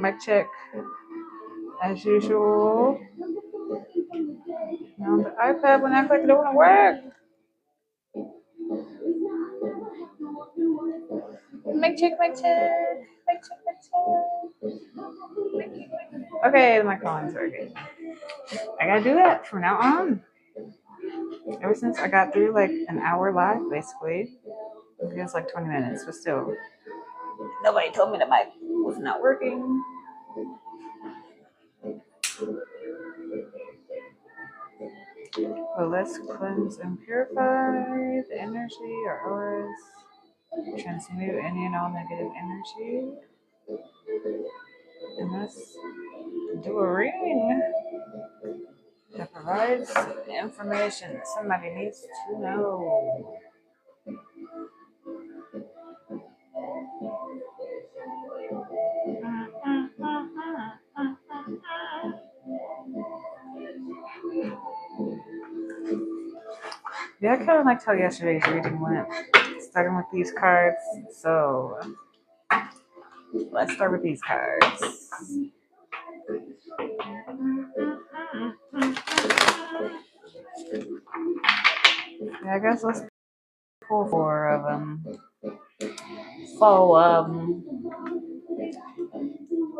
Mic check. As usual. On the iPad when I click it, it won't work. Mic check, mic check. Mic check, mic check. Okay, the microphone's working. I gotta do that from now on. Ever since I got through like an hour live, basically. It was like 20 minutes, but still. Nobody told me the mic was not working. But let's cleanse and purify the energy or auras. Transmute any and all negative energy. And let's do a reading that provides information that somebody needs to know. Yeah, I kind of liked how yesterday's reading went, starting with these cards. So let's start with these cards. Yeah, I guess let's pull 4 of them. So,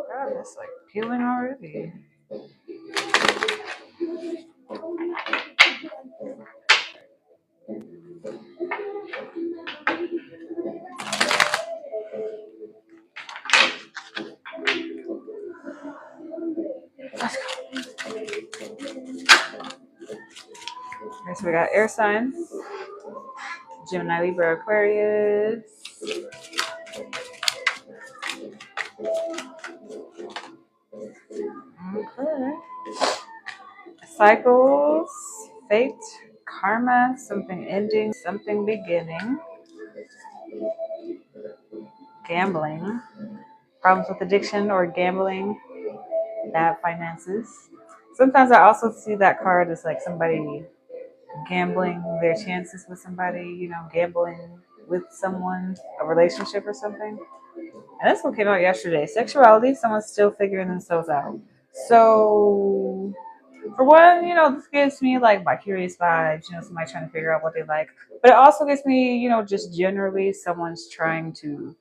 God, it's like peeling already. Let's go. Okay, so we got air signs. Gemini, Libra, Aquarius. Okay. Cycles, fate, karma, something ending, something beginning. Gambling, problems with addiction or gambling, bad finances. Sometimes I also see that card as like somebody gambling their chances with somebody, gambling with someone, a relationship or something. And this one came out yesterday. Sexuality, someone's still figuring themselves out. So, for one, this gives me like bi-curious vibes, somebody trying to figure out what they like. But it also gives me, just generally someone's trying to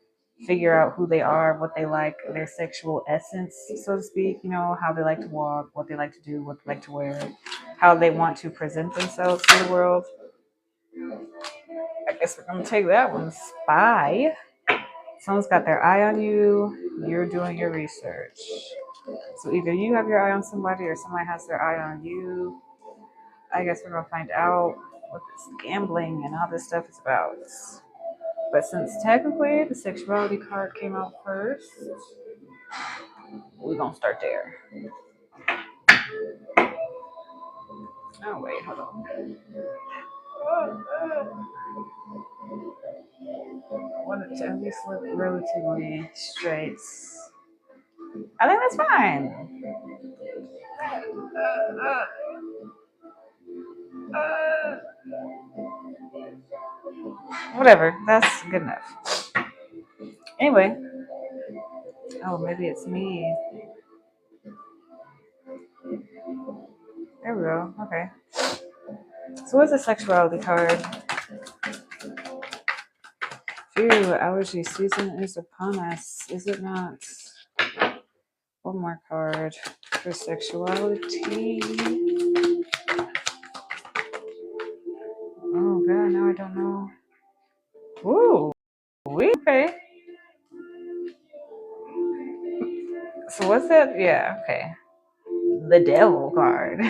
figure out who they are, what they like, their sexual essence, so to speak, how they like to walk, what they like to do, what they like to wear, how they want to present themselves to the world. I guess we're going to take that one. Spy. Someone's got their eye on you. You're doing your research. So either you have your eye on somebody or somebody has their eye on you. I guess we're going to find out what this gambling and all this stuff is about. But since technically the sexuality card came out first, we're going to start there. Oh, wait, hold on. I want it to at least look relatively straight. I think that's fine. Whatever, that's good enough. Anyway. Oh, maybe it's me. There we go. Okay. So what's the sexuality card? Phew, allergy season is upon us, is it not? One more card for sexuality. Oh god, now I don't know. Ooh, okay. So what's that? Yeah, okay. The devil card.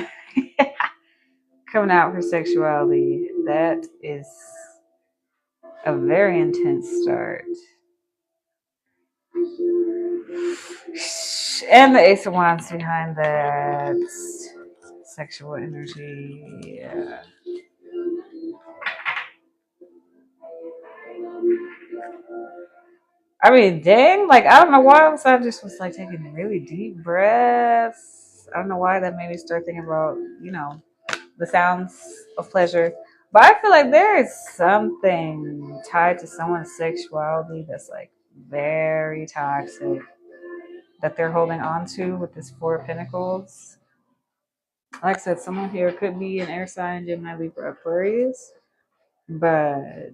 Coming out for sexuality. That is a very intense start. And the Ace of Wands behind that. Sexual energy. Yeah. I mean, dang, like, I don't know why I just was like taking really deep breaths. I don't know why that made me start thinking about, the sounds of pleasure. But I feel like there is something tied to someone's sexuality that's like very toxic. that they're holding on to with this Four of Pentacles. Like I said, someone here could be an air sign, Gemini, Libra, Aquarius, but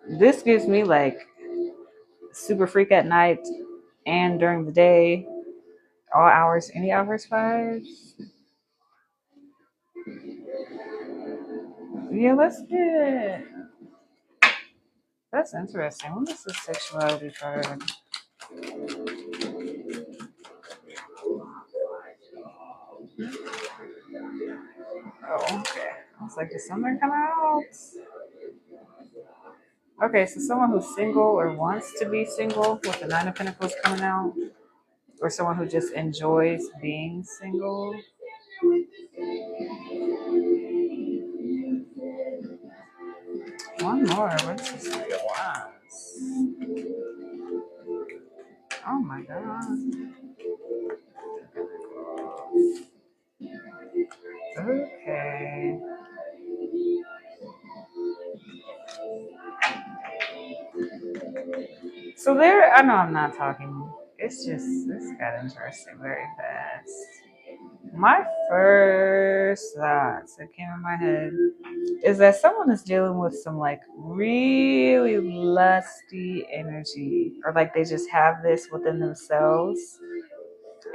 this gives me like super freak at night and during the day, all hours, any hours vibes. Yeah, let's get. That's interesting. What is this sexuality card? Oh, okay. I was like, did something come out? Okay, so someone who's single or wants to be single with the Nine of Pentacles coming out, or someone who just enjoys being single. One more. What's this Three of Wands? Oh my god. Okay. So there, I know I'm not talking. It's just, this got interesting very fast. My first thoughts that came in my head is that someone is dealing with some like really lusty energy, or like they just have this within themselves.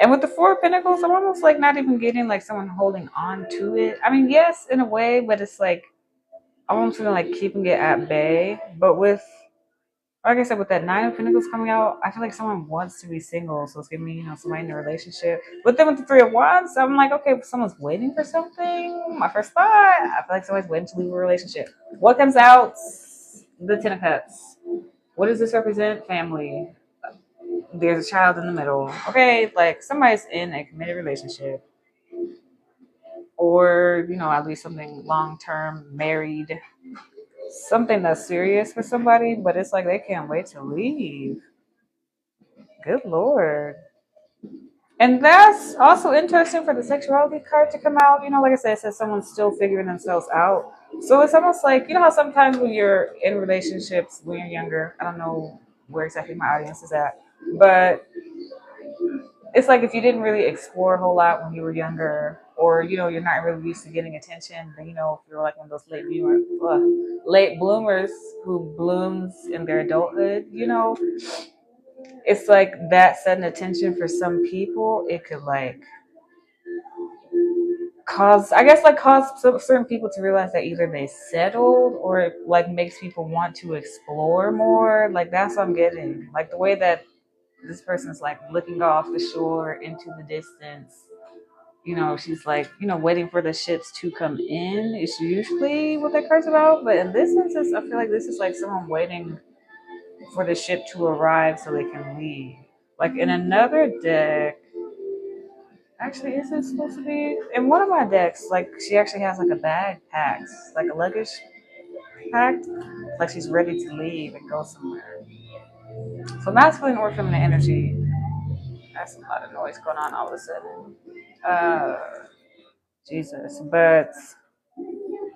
And with the Four of Pentacles, I'm almost like not even getting like someone holding on to it. I mean, yes, in a way, but it's like I'm almost feeling like keeping it at bay. But with, like I said, with that Nine of Pentacles coming out, I feel like someone wants to be single. So it's giving me, somebody in a relationship. But then with the Three of Wands, I'm like, okay, if someone's waiting for something. My first thought, I feel like someone's waiting to leave a relationship. What comes out? The Ten of Cups. What does this represent? Family. There's a child in the middle. Okay, like somebody's in a committed relationship. Or, at least something long term, married, something that's serious for somebody, but it's like they can't wait to leave. Good Lord. And that's also interesting for the sexuality card to come out. Like I said, it says someone's still figuring themselves out. So it's almost like, how sometimes when you're in relationships when you're younger, I don't know where exactly my audience is at, but it's like if you didn't really explore a whole lot when you were younger, or you're not really used to getting attention, then if you're like one of those late bloomers who blooms in their adulthood, it's like that sudden attention for some people, it could like cause certain people to realize that either they settled, or it like makes people want to explore more. Like that's what I'm getting. Like the way that this person's like looking off the shore into the distance. She's like, waiting for the ships to come in. It's usually what that card's about. But in this instance, I feel like this is like someone waiting for the ship to arrive so they can leave. Like in another deck, actually, is it supposed to be? In one of my decks, like she actually has like a bag packed, like a luggage packed. Like she's ready to leave and go somewhere. So masculine or feminine energy. That's a lot of noise going on all of a sudden. Uh, Jesus. But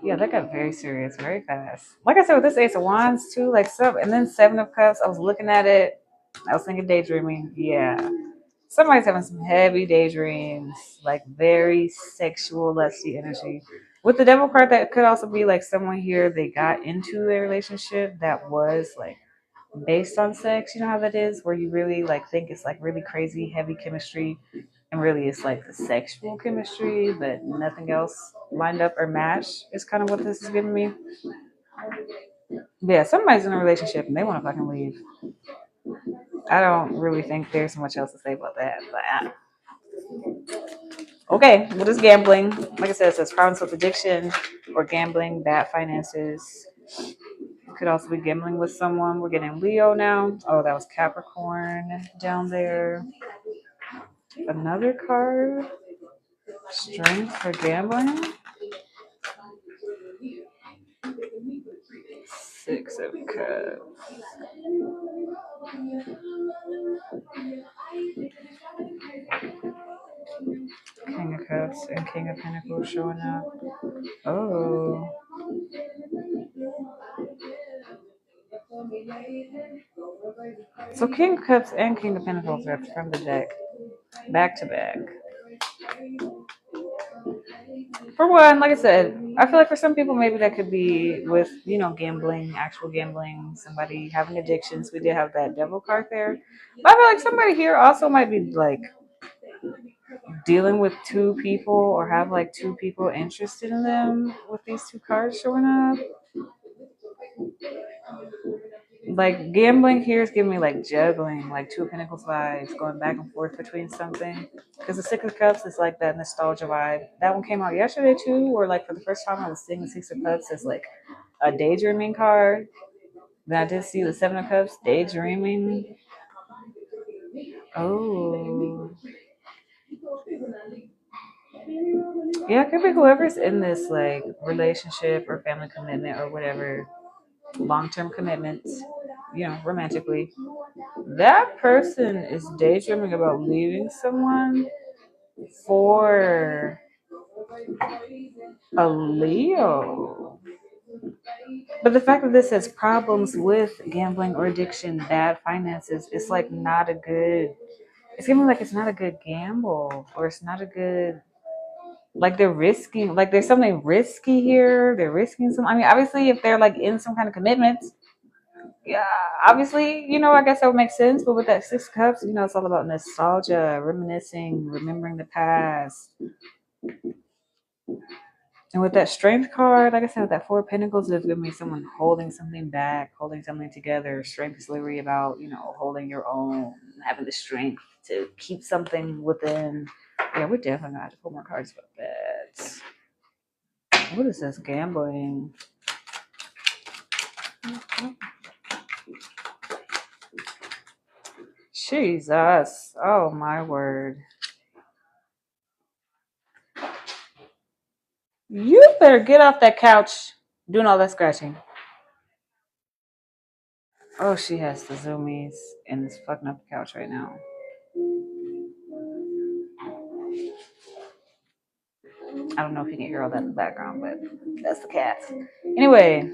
yeah, that got very serious very fast. Like I said, with this Ace of Wands too, like and then Seven of Cups, I was looking at it. I was thinking daydreaming. Yeah. Somebody's having some heavy daydreams, like very sexual, lusty energy. With the Devil card, that could also be like someone here, they got into a relationship that was like based on sex. You know how that is, where you really like think it's like really crazy, heavy chemistry, and really it's like the sexual chemistry, but nothing else lined up or matched. Is kind of what this is giving me. Yeah, somebody's in a relationship and they want to fucking leave. I don't really think there's much else to say about that, but okay, what is gambling? Like I said, it says problems with addiction or gambling, bad finances. Could also be gambling with someone. We're getting Leo now. Oh, that was Capricorn down there. Another card. Strength for gambling. Six of Cups. King of Cups and King of Pentacles showing up. Oh. So King of Cups and King of Pentacles are from the deck, back to back. For one, like I said, I feel like for some people maybe that could be with, gambling, actual gambling, somebody having addictions. We did have that devil card there. But I feel like somebody here also might be like dealing with two people or have like two people interested in them with these two cards showing up. Like gambling here is giving me like juggling, like Two of Pentacles vibes, going back and forth between something. Because the Six of Cups is like that nostalgia vibe. That one came out yesterday too, or like for the first time I was seeing the Six of Cups as like a daydreaming card. Then I did see the Seven of Cups, daydreaming. Oh. Yeah, it could be whoever's in this like relationship or family commitment or whatever, long-term commitments, romantically. That person is daydreaming about leaving someone for a Leo. But the fact that this has problems with gambling or addiction, bad finances, it's like not a good, it's giving me like it's not a good gamble, or it's not a good, like they're risking, like there's something risky here. They're risking some, I mean, obviously if they're like in some kind of commitment, yeah, obviously, I guess that would make sense. But with that Six of Cups, it's all about nostalgia, reminiscing, remembering the past. And with that Strength card, like I said, with that Four of Pentacles, there's going to be someone holding something back, holding something together. Strength is literally about, holding your own, having the strength to keep something within. Yeah, we're definitely going to have to pull more cards about that. What is this? Gambling. Jesus. Oh, my word. You better get off that couch doing all that scratching. Oh, she has the zoomies and is fucking up the couch right now. I don't know if you can hear all that in the background, but that's the cat. Anyway.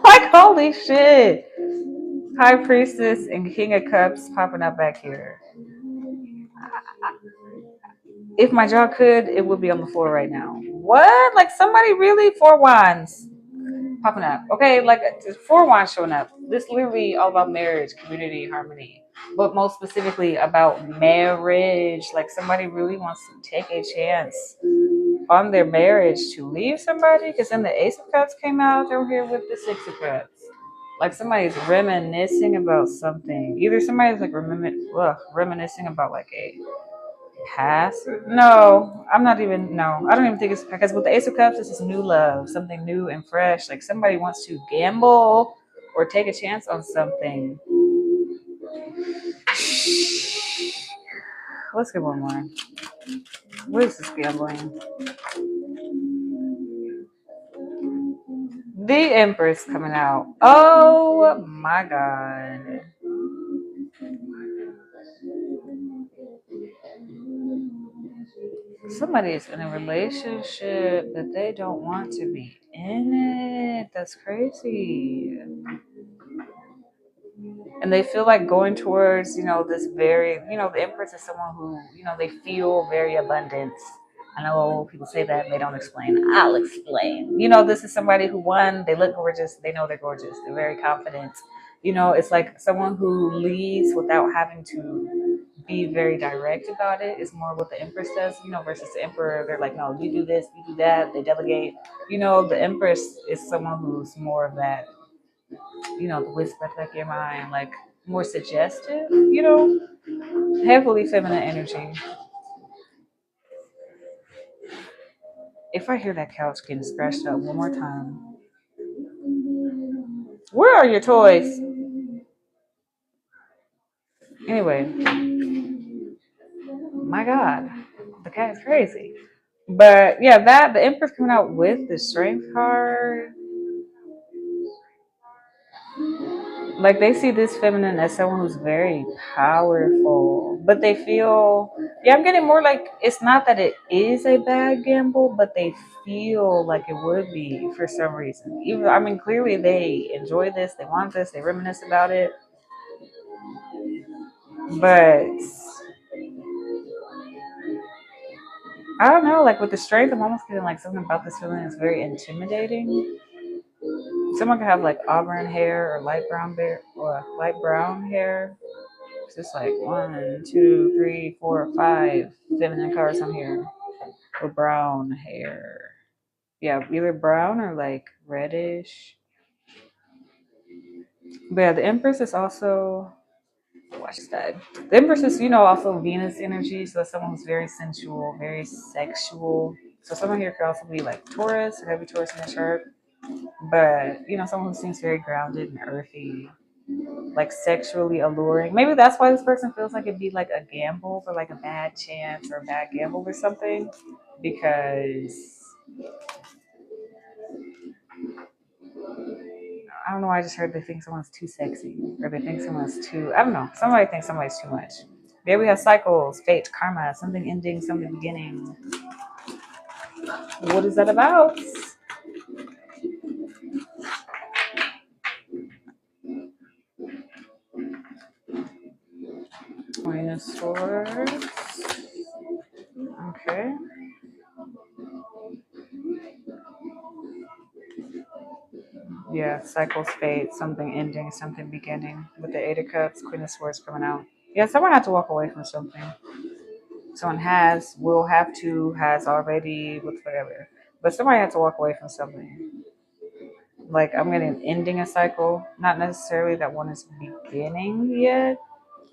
Like, holy shit. High Priestess and King of Cups popping up back here. If my jaw could, it would be on the floor right now. What? Like somebody really? Four wands popping up. Okay, like four wands showing up. This literally all about marriage, community, harmony. But most specifically about marriage. Like somebody really wants to take a chance on their marriage to leave somebody. Because then the Ace of Cups came out over here with the Six of Cups. Like somebody's reminiscing about something. Either somebody's like reminiscing about like a past. No, I'm not even. No, I don't even think it's because with the Ace of Cups, this is new love, something new and fresh. Like somebody wants to gamble or take a chance on something. Let's get one more. What is this gambling? The Empress coming out. Oh my god. Somebody is in a relationship that they don't want to be in it. That's crazy. And they feel like going towards, this very, the Empress is someone who, they feel very abundant. I know people say that and they don't explain. I'll explain. This is somebody who, one, they look gorgeous. They know they're gorgeous. They're very confident. It's like someone who leads without having to be very direct about it. It's more what the Empress does, versus the Emperor. They're like, no, you do this, you do that. They delegate. The Empress is someone who's more of that, the whisper at the back of your mind, like more suggestive, heavily feminine energy. If I hear that couch getting scratched up one more time, where are your toys? Anyway, my God, the cat is crazy. But yeah, the Empress coming out with the Strength card. like they see this feminine as someone who's very powerful, but they feel, yeah, I'm getting more like it's not that it is a bad gamble, but they feel like it would be for some reason. Even, I mean, clearly they enjoy this, they want this, they reminisce about it, but I don't know, like with the strength, I'm almost getting like something about this feeling is very intimidating. Someone could have like auburn hair or light brown hair or light brown hair. It's just like 1, 2, 3, 4, 5 feminine cards on here with brown hair. Yeah, either brown or like reddish. But yeah, the Empress is also, watch that. The Empress is, also Venus energy, so that's someone who's very sensual, very sexual. So someone here could also be like Taurus, or heavy Taurus in the chart. But someone who seems very grounded and earthy, like sexually alluring. Maybe that's why this person feels like it'd be like a gamble or like a bad chance or a bad gamble or something. Because I don't know, I just heard they think someone's too sexy or they think someone's too, I don't know. Somebody thinks somebody's too much. There we have cycles, fate, karma, something ending, something beginning. What is that about? Queen of Swords. Okay. Yeah, cycles, fate, something ending, something beginning. With the Eight of Cups, Queen of Swords coming out. Yeah, someone had to walk away from something. Someone has, will have to, has already, with whatever. But somebody had to walk away from something. Like, I'm getting ending a cycle. Not necessarily that one is beginning yet.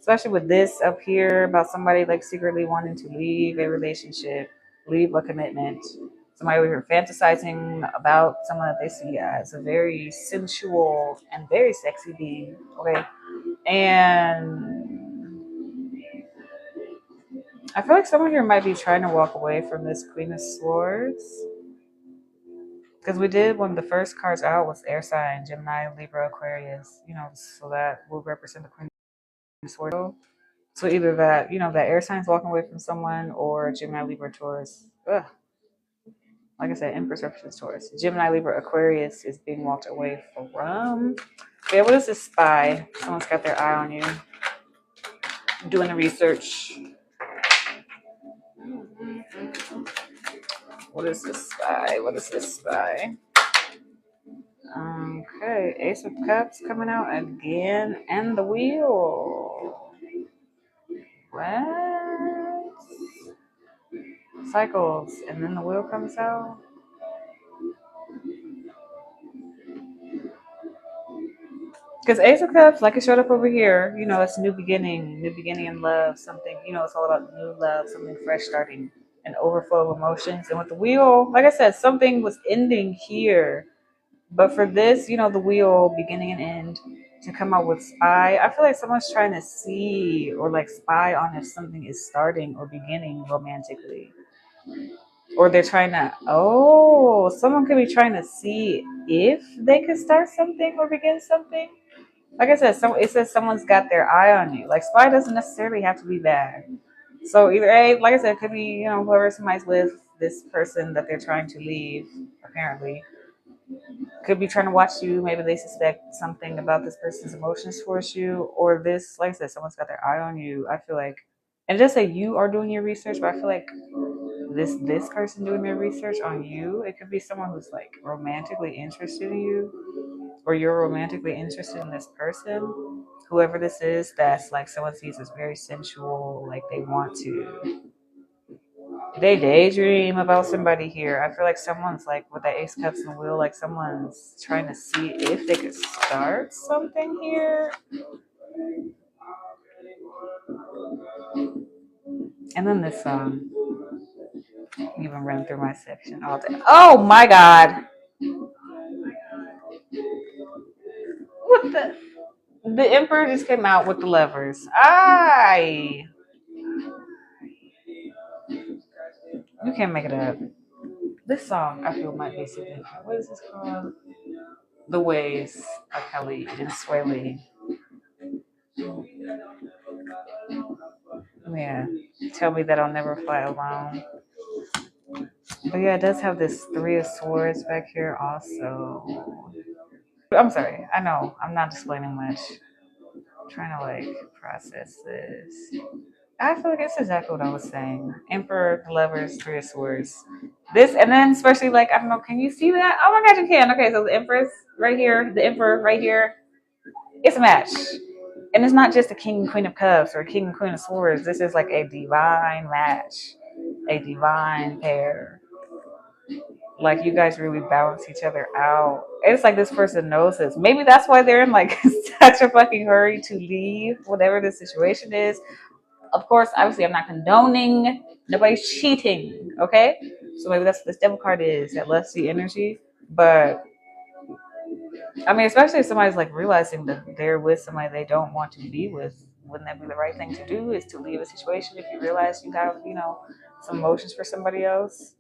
Especially with this up here about somebody like secretly wanting to leave a relationship, leave a commitment. Somebody over here fantasizing about someone that they see as a very sensual and very sexy being. Okay. And I feel like someone here might be trying to walk away from this Queen of Swords. Because we did, when the first cards out was air sign, Gemini, Libra, Aquarius, so that will represent the Queen of Swords. So either that, that air sign's walking away from someone, or Gemini, Libra, Taurus. Ugh. Like I said, Empress represents Taurus. Gemini, Libra, Aquarius is being walked away from. Yeah, what is this spy? Someone's got their eye on you. Doing the research. What is this spy? What is this spy? Okay, Ace of Cups coming out again, and the wheel. What? Cycles, and then the wheel comes out. Because Ace of Cups, like it showed up over here, it's new beginning in love, something, it's all about new love, something fresh starting, an overflow of emotions. And with the wheel, like I said, something was ending here. But for this, the wheel, beginning and end, to come out with spy, I feel like someone's trying to see or like spy on if something is starting or beginning romantically. Or they're trying to, someone could be trying to see if they could start something or begin something. Like I said, it says someone's got their eye on you. Like spy doesn't necessarily have to be bad. So either A, like I said, it could be, whoever somebody's with, this person that they're trying to leave, apparently, could be trying to watch you. Maybe they suspect something about this person's emotions towards you. Or this, like I said, someone's got their eye on you. I feel like, and just say you are doing your research, but I feel like this person doing their research on you, it could be someone who's like romantically interested in you, or you're romantically interested in this person, whoever this is, that's like someone sees as very sensual, like they daydream about somebody here. I feel like someone's like with the Ace Cups and Wheel, like someone's trying to see if they could start something here. And then this even ran through my section all day. Oh my god. What the Emperor just came out with the levers. You can't make it up. This song I feel might be significant. What is this called? The Ways of Kelly and Sway Lee. Yeah. Tell me that I'll never fly alone. But yeah, it does have this Three of Swords back here also. I'm sorry. I know. I'm not explaining much. I'm trying to like process this. I feel like it's exactly what I was saying. Emperor, the Lovers, Three of Swords. This, and then especially like, I don't know, can you see that? Oh my god, you can. Okay, so the Empress right here, the Emperor right here. It's a match. And it's not just a King and Queen of Cups or a King and Queen of Swords. This is like a divine match, a divine pair. Like you guys really balance each other out. It's like this person knows this. Maybe that's why they're in like such a fucking hurry to leave whatever the situation is. Of course, obviously, I'm not condoning nobody's cheating. Okay, so maybe that's what this devil card is, that left sea energy. But I mean, especially if somebody's like realizing that they're with somebody they don't want to be with, wouldn't that be the right thing to do? Is to leave a situation if you realize you have, some emotions for somebody else.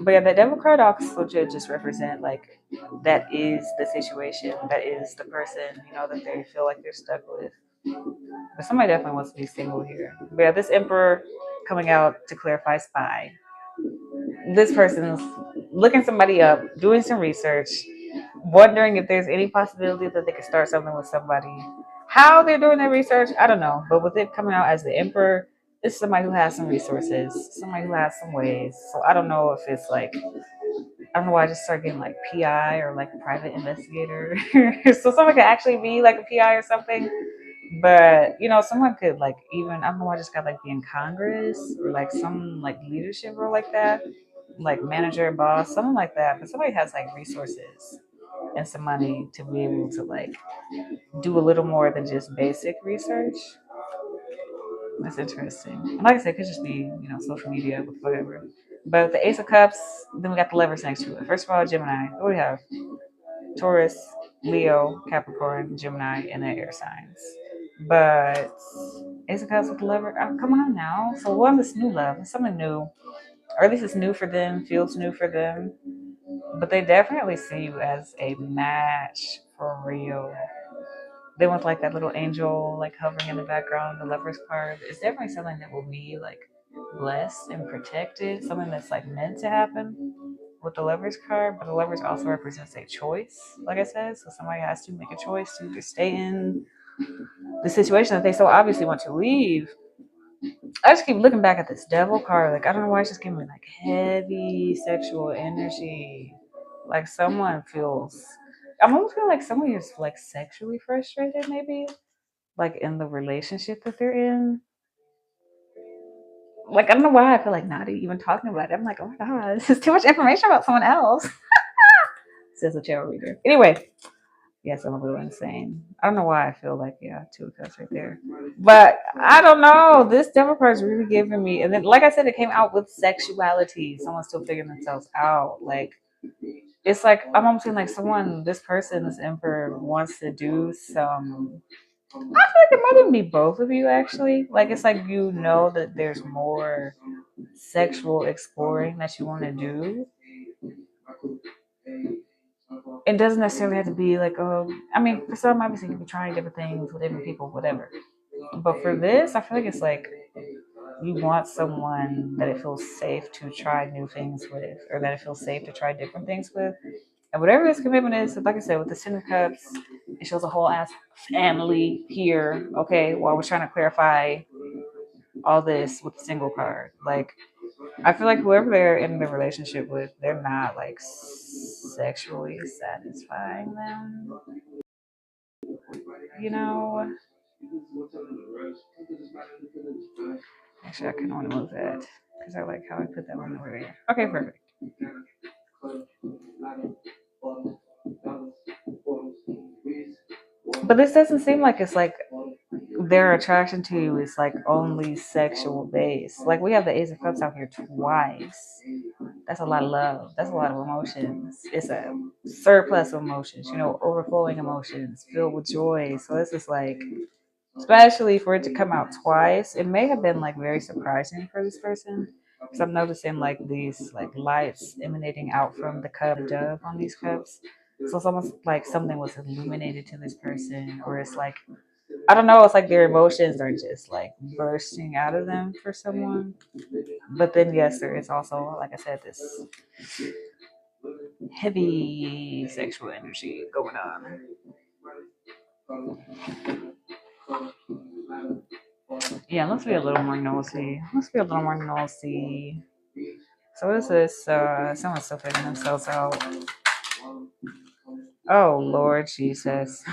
But yeah, the devil card also should just represent like that is the situation, that is the person, that they feel like they're stuck with. But somebody definitely wants to be single here. But yeah, this emperor coming out to clarify spy. This person's looking somebody up, doing some research, wondering if there's any possibility that they could start something with somebody. How they're doing their research, I don't know. But with it coming out as the emperor, this is somebody who has some resources, somebody who has some ways. So I don't know if it's like, I don't know why I just started getting like PI or like private investigator. So someone could actually be like a PI or something. But someone could like even, I don't know why I just got like be in Congress or like some like leadership role like that, like manager, boss, something like that. But somebody has like resources and some money to be able to like do a little more than just basic research. That's interesting. And like I said, it could just be, social media with whatever. But the Ace of Cups, then we got the Lovers next to it. First of all, Gemini. What do we have? Taurus, Leo, Capricorn, Gemini, and the air signs. But Ace of Cups with the Lover, oh, come on now. So one, this new love, it's something new. Or at least it's new for them, feels new for them. But they definitely see you as a match for real. They want like that little angel like hovering in the background, the Lover's card. It's definitely something that will be like blessed and protected, something that's like meant to happen with the Lover's card. But the Lover's also represents a choice, like I said. So somebody has to make a choice to either stay in the situation that they so obviously want to leave. I just keep looking back at this devil card. Like, I don't know why it's just giving me like heavy sexual energy. Like someone feels, I'm almost feeling like someone is like sexually frustrated, maybe like in the relationship that they're in. Like, I don't know why I feel like not even talking about it. I'm like, oh my god, this is too much information about someone else. Says a tarot reader. Anyway, yes, I'm a little insane. I don't know why I feel like, yeah, two of cups right there. But I don't know. This devil card is really giving me, and then like I said, it came out with sexuality. Someone's still figuring themselves out. Like it's like I'm almost feeling like someone, this person, this emperor wants to do some. I feel like it might even be both of you actually. Like it's like that there's more sexual exploring that you want to do. It doesn't necessarily have to be like, oh, I mean, for some, obviously, you can be trying different things with different people, whatever. But for this, I feel like it's like you want someone that it feels safe to try new things with, or that it feels safe to try different things with. And whatever this commitment is, like I said, with the Ten of Cups, it shows a whole ass family here. Okay, well, I was trying to clarify all this with the single card. Like, I feel like whoever they're in the relationship with, they're not like sexually satisfying them. You know, actually, I kind of want to move that because I like how I put that one over there. Okay, perfect. But this doesn't seem like it's like their attraction to you is like only sexual based. Like we have the Ace of Cups out here twice. That's a lot of love. That's a lot of emotions. It's a surplus of emotions, overflowing emotions, filled with joy. So this is like, especially for it to come out twice, it may have been like very surprising for this person. Because I'm noticing like these like lights emanating out from the cup dove on these cups. So it's almost like something was illuminated to this person, or it's like I don't know, it's like their emotions are just like bursting out of them for someone. But then, yes, there is also, like I said, this heavy sexual energy going on. Yeah, let's be a little more nosy. Let's be a little more nosy. So what is this? Someone's still figuring themselves out. Oh Lord Jesus.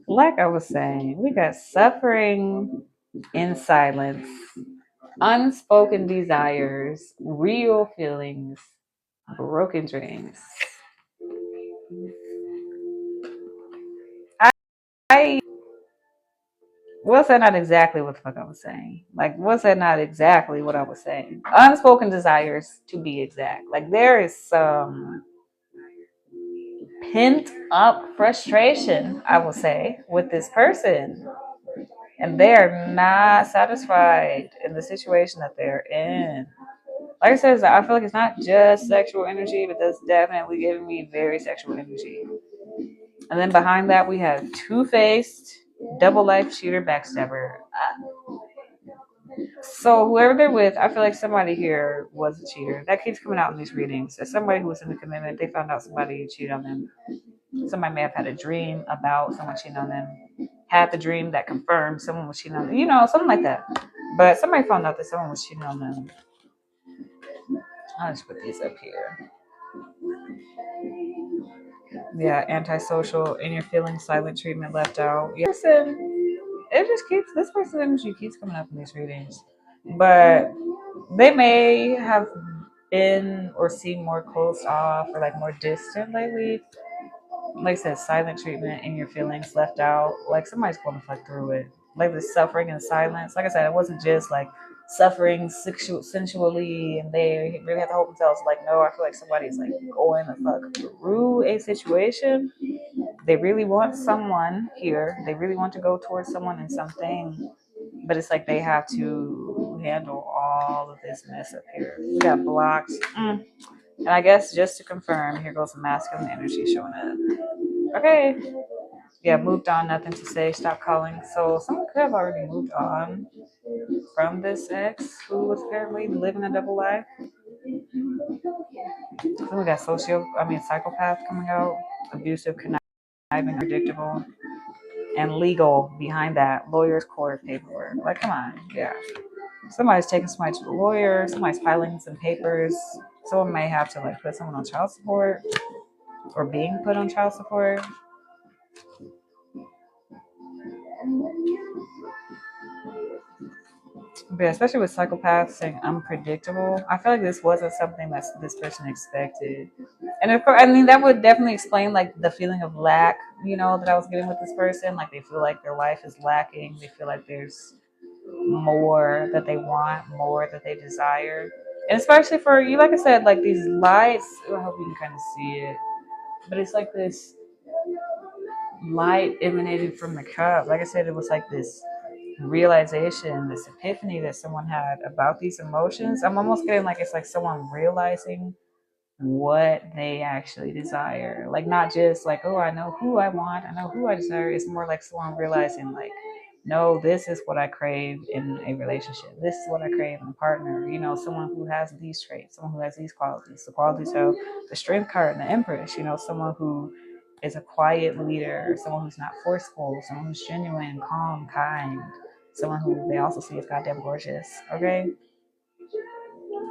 Like I was saying, we got suffering in silence, unspoken desires, real feelings, broken dreams. I was that not exactly what the fuck I was saying? Like, was that not exactly what I was saying? Unspoken desires, to be exact. Like, there is some pent up frustration, I will say, with this person. And they are not satisfied in the situation that they're in. Like I said, I feel like it's not just sexual energy, but that's definitely giving me very sexual energy. And then behind that, we have two-faced, double life cheater, backstabber. So whoever they're with, I feel like somebody here was a cheater. That keeps coming out in these readings. As somebody who was in the commitment, they found out somebody cheated on them. Somebody may have had a dream about someone cheating on them. Had the dream that confirmed someone was cheating on them. You know, something like that. But somebody found out that someone was cheating on them. I'll just put these up here. Yeah, antisocial, in your feelings, silent treatment left out. Yeah, listen, it just keeps, this person's energy keeps coming up in these readings. But they may have been or seem more closed off or like more distant lately. Like I said, silent treatment, in your feelings left out. Like somebody's going to fuck through it. Like the suffering and silence. Like I said, it wasn't just like suffering sensually and they really have to hold themselves. Like, no, I feel like somebody's like going the fuck through a situation. They really want someone here. They really want to go towards someone in something. But it's like they have to handle all of this mess up here. We got blocked. And I guess just to confirm, here goes masculine energy showing up. Okay. Yeah, moved on, nothing to say, stop calling. So someone could have already moved on from this ex who was apparently living a double life. Then we got psychopath coming out, abusive, conniving, predictable, and legal behind that, lawyers, court, paperwork. Like, come on, yeah. Somebody's taking somebody to the lawyer, somebody's filing some papers. Someone may have to like put someone on child support or being put on child support. But especially with psychopaths saying unpredictable, I feel like this wasn't something that this person expected. And of course, I mean, that would definitely explain like the feeling of lack, you know, that I was getting with this person. Like they feel like their life is lacking. They feel like there's more that they want, more that they desire. And especially for you, like I said, like these lights, I hope you can kind of see it. But it's like this light emanating from the cup. Like I said, it was like this realization, this epiphany that someone had about these emotions. I'm almost getting like it's like someone realizing what they actually desire. Like not just like, oh, I know who I want, I know who I desire. It's more like someone realizing like, no, this is what I crave in a relationship. This is what I crave in a partner. You know, someone who has these traits, someone who has these qualities. The qualities of the strength card and the empress, you know, someone who is a quiet leader, someone who's not forceful, someone who's genuine, calm, kind, someone who they also see as goddamn gorgeous. Okay.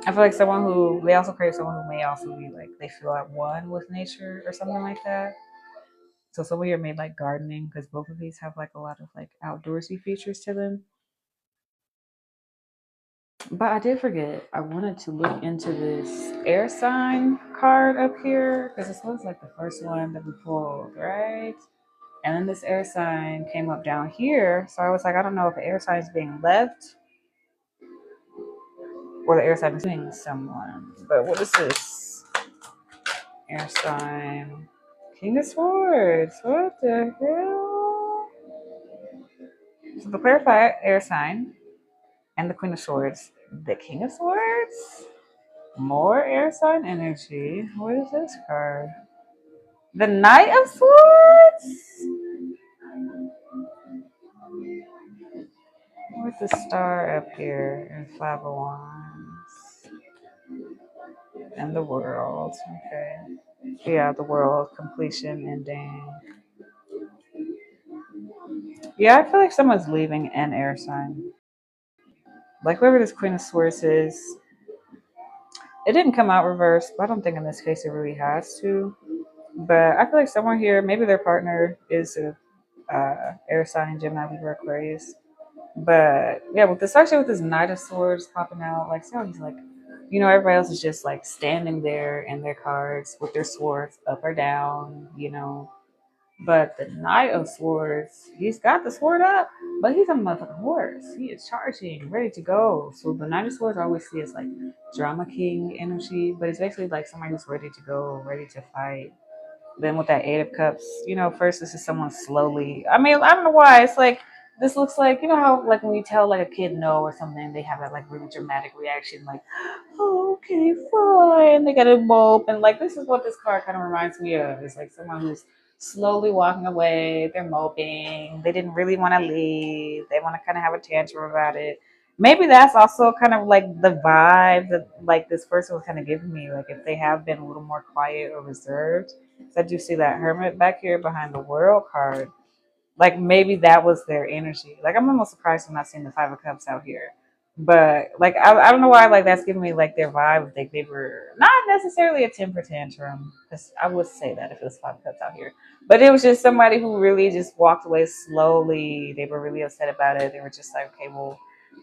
I feel like someone who they also crave someone who may also be like they feel at one with nature or something like that. So some of you are made like gardening because both of these have like a lot of like outdoorsy features to them. But I did forget. I wanted to look into this air sign card up here because this was like the first one that we pulled, right? And then this air sign came up down here. So I was like, I don't know if the air sign is being left or the air sign is being someone. But what is this? Air sign. King of Swords. What the hell? So the clarified air sign and the Queen of Swords. The King of Swords? More air sign energy. What is this card? The Knight of Swords? the star up here in Five of Wands? And the world. Okay. Yeah, the world, completion, ending. Yeah, I feel like someone's leaving an air sign. Like whoever this Queen of Swords is, it didn't come out reversed, but I don't think in this case it really has to. But I feel like someone here, maybe their partner is a air sign, Gemini, Libra, Aquarius. But yeah, with especially with this Knight of Swords popping out, like see how he's like, everybody else is just like standing there in their cards with their swords up or down. But the Knight of Swords, he's got the sword up, but he's a motherfucking horse. He is charging, ready to go. So the Knight of Swords I always see as like drama king energy, but it's basically like somebody who's ready to go, ready to fight. Then with that Eight of Cups, first this is someone slowly. I mean, I don't know why. It's like this looks like how like when you tell like a kid no or something, they have that like really dramatic reaction, like, oh, okay, fine. They gotta mope, and like this is what this card kind of reminds me of. It's like someone who's slowly walking away. They're moping. They didn't really want to leave. They want to kind of have a tantrum about it. Maybe that's also kind of like the vibe that like this person was kind of giving me. Like if they have been a little more quiet or reserved. So I do see that Hermit back here behind the World card. Like maybe that was their energy. Like I'm almost surprised I'm not seeing the Five of Cups out here. But like I don't know why like that's giving me like their vibe. Like they were not necessarily a temper tantrum, because I would say that if it was Five of Cups out here. But it was just somebody who really just walked away slowly. They were really upset about it. They were just like, okay, well,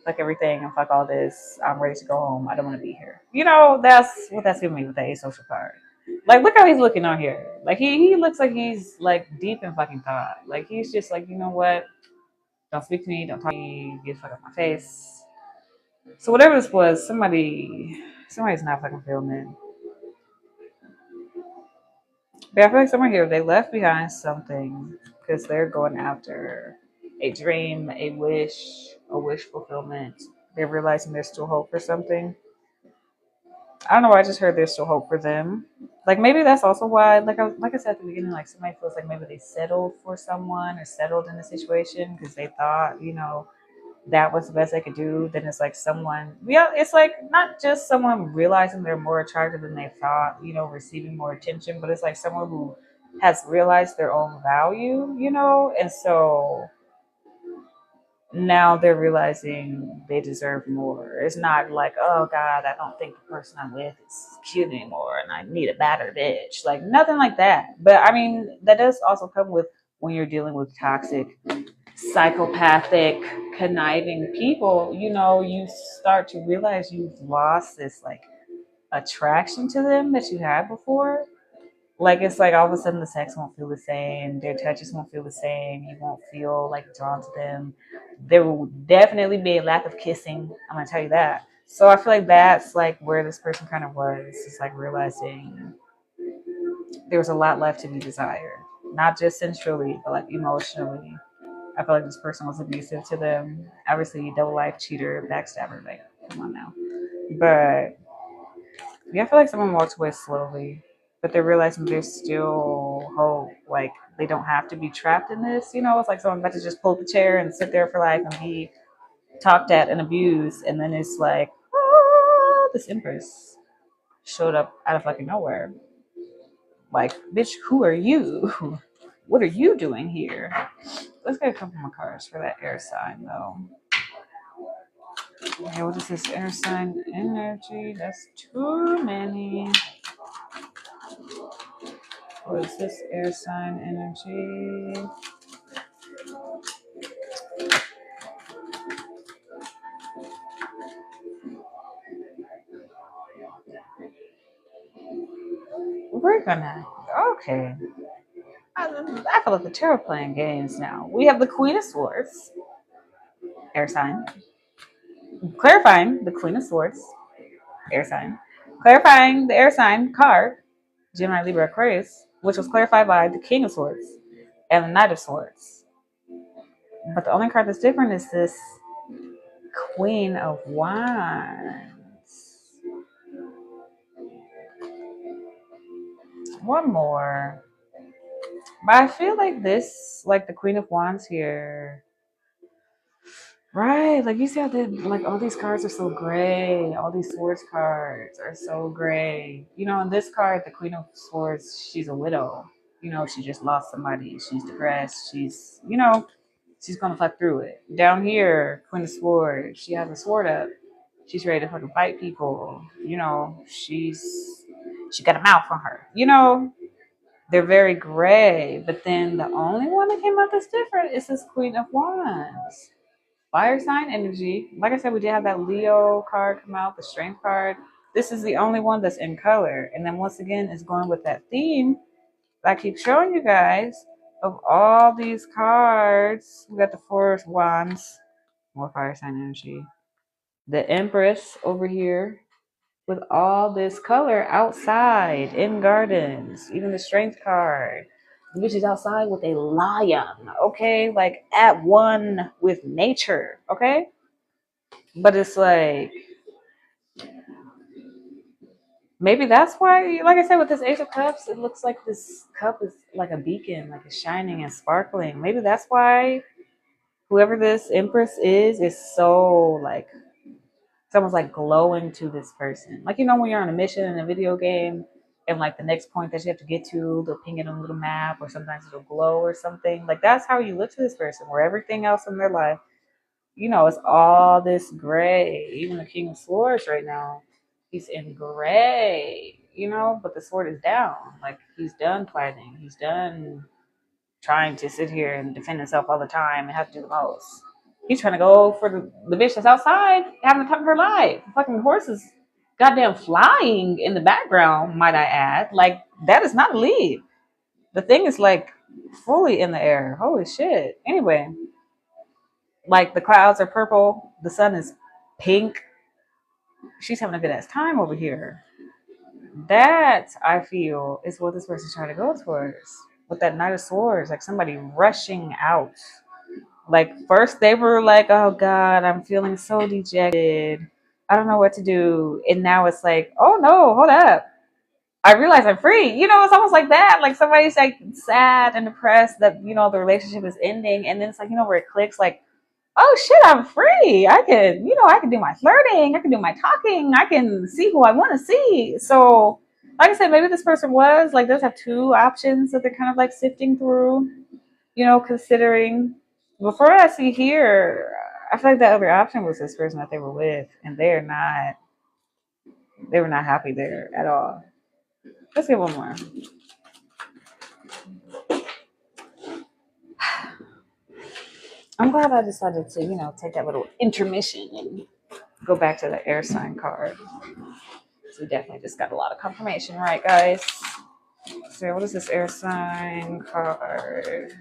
fuck everything and fuck all this. I'm ready to go home. I don't want to be here. That's what that's giving me with the asocial card. Like, look how he's looking on here. Like, he looks like he's, like, deep in fucking thought. Like, he's just like, you know what? Don't speak to me. Don't talk to me. Get the fuck out my face. So whatever this was, somebody's not fucking feeling it. But I feel like someone here, they left behind something because they're going after a dream, a wish fulfillment. They're realizing there's still hope for something. I don't know why I just heard there's still hope for them. Like maybe that's also why, like I said at the beginning, like somebody feels like maybe they settled for someone or settled in a situation because they thought, that was the best they could do. Then it's like someone, yeah, it's like not just someone realizing they're more attractive than they thought, receiving more attention, but it's like someone who has realized their own value, and so now they're realizing they deserve more. It's not like, oh God, I don't think the person I'm with is cute anymore and I need a better bitch. Like nothing like that. But I mean, that does also come with when you're dealing with toxic, psychopathic, conniving people, you start to realize you've lost this like attraction to them that you had before. Like it's like all of a sudden the sex won't feel the same, their touches won't feel the same, you won't feel like drawn to them. There will definitely be a lack of kissing. I'm gonna tell you that. So I feel like that's like where this person kind of was. It's like realizing there was a lot left to be desired, not just sensually, but like emotionally. I feel like this person was abusive to them. Obviously, double life, cheater, backstabber. Like, come on now. But yeah, I feel like someone walks away slowly, but they're realizing there's still hope. Like they don't have to be trapped in this. It's like someone about to just pull up a chair and sit there for life and be talked at and abused, and then it's like, this Empress showed up out of fucking nowhere. Like, bitch, who are you? What are you doing here? Let's get a couple more cards for that air sign, though. Okay, what is this air sign energy? That's too many. What is this air sign energy? We're gonna. Okay. I feel like the tarot playing games now. We have the Queen of Swords, air sign. Clarifying the Queen of Swords, air sign. Clarifying the air sign card, Gemini, Libra, Aquarius, which was clarified by the King of Swords and the Knight of Swords. But the only card that's different is this Queen of Wands. One more. But I feel like this, like the Queen of Wands here, Right, like you see how like all these cards are so gray. All these swords cards are so gray. You know, in this card, the Queen of Swords, she's a widow. You know, she just lost somebody. She's depressed. She's gonna fight through it. Down here, Queen of Swords, she has a sword up. She's ready to fucking fight people. You know, she got a mouth on her. You know, they're very gray. But then the only one that came out that's different is this Queen of Wands. Fire sign energy. Like I said, we did have that Leo card come out, the strength card. This is the only one that's in color. And then once again, it's going with that theme that I keep showing you guys of all these cards. We got the Four of Wands, more fire sign energy. The Empress over here with all this color outside in gardens. Even the strength card. Which is outside with a lion, okay? Like at one with nature, okay? But it's like maybe that's why, like I said, with this Ace of Cups, it looks like this cup is like a beacon, like it's shining and sparkling. Maybe that's why whoever this Empress is so like someone's like glowing to this person. Like you know when you're on a mission in a video game and like the next point that you have to get to, they'll ping it on a little map or sometimes it'll glow or something. Like that's how you look to this person, where everything else in their life, you know, it's all this gray. Even the King of Swords right now, he's in gray, you know, but the sword is down. Like he's done fighting. He's done trying to sit here and defend himself all the time and have to do the most. He's trying to go for the bitch that's outside having the time of her life. The fucking horse is goddamn flying in the background, might I add. Like that is not a lead. The thing is like fully in the air. Holy shit. Anyway, like the clouds are purple, the sun is pink. She's having a good ass time over here. That I feel is what this person's trying to go towards. With that Knight of Swords, like somebody rushing out. Like first they were like, "Oh God, I'm feeling so dejected. I don't know what to do." And now it's like, "Oh no, hold up. I realize I'm free." You know, it's almost like that. Like somebody's like sad and depressed that you know the relationship is ending, and then it's like you know where it clicks, like, oh shit, I'm free. I can do my flirting. I can do my talking. I can see who I want to see. So, like I said, maybe this person was like, does have two options that they're kind of like sifting through, you know, considering. Before I see here, I feel like the other option was this person that they were with, and they were not happy there at all. Let's get one more. I'm glad I decided to, you know, take that little intermission and go back to the air sign card. So we definitely just got a lot of confirmation, right, guys? So what is this air sign card?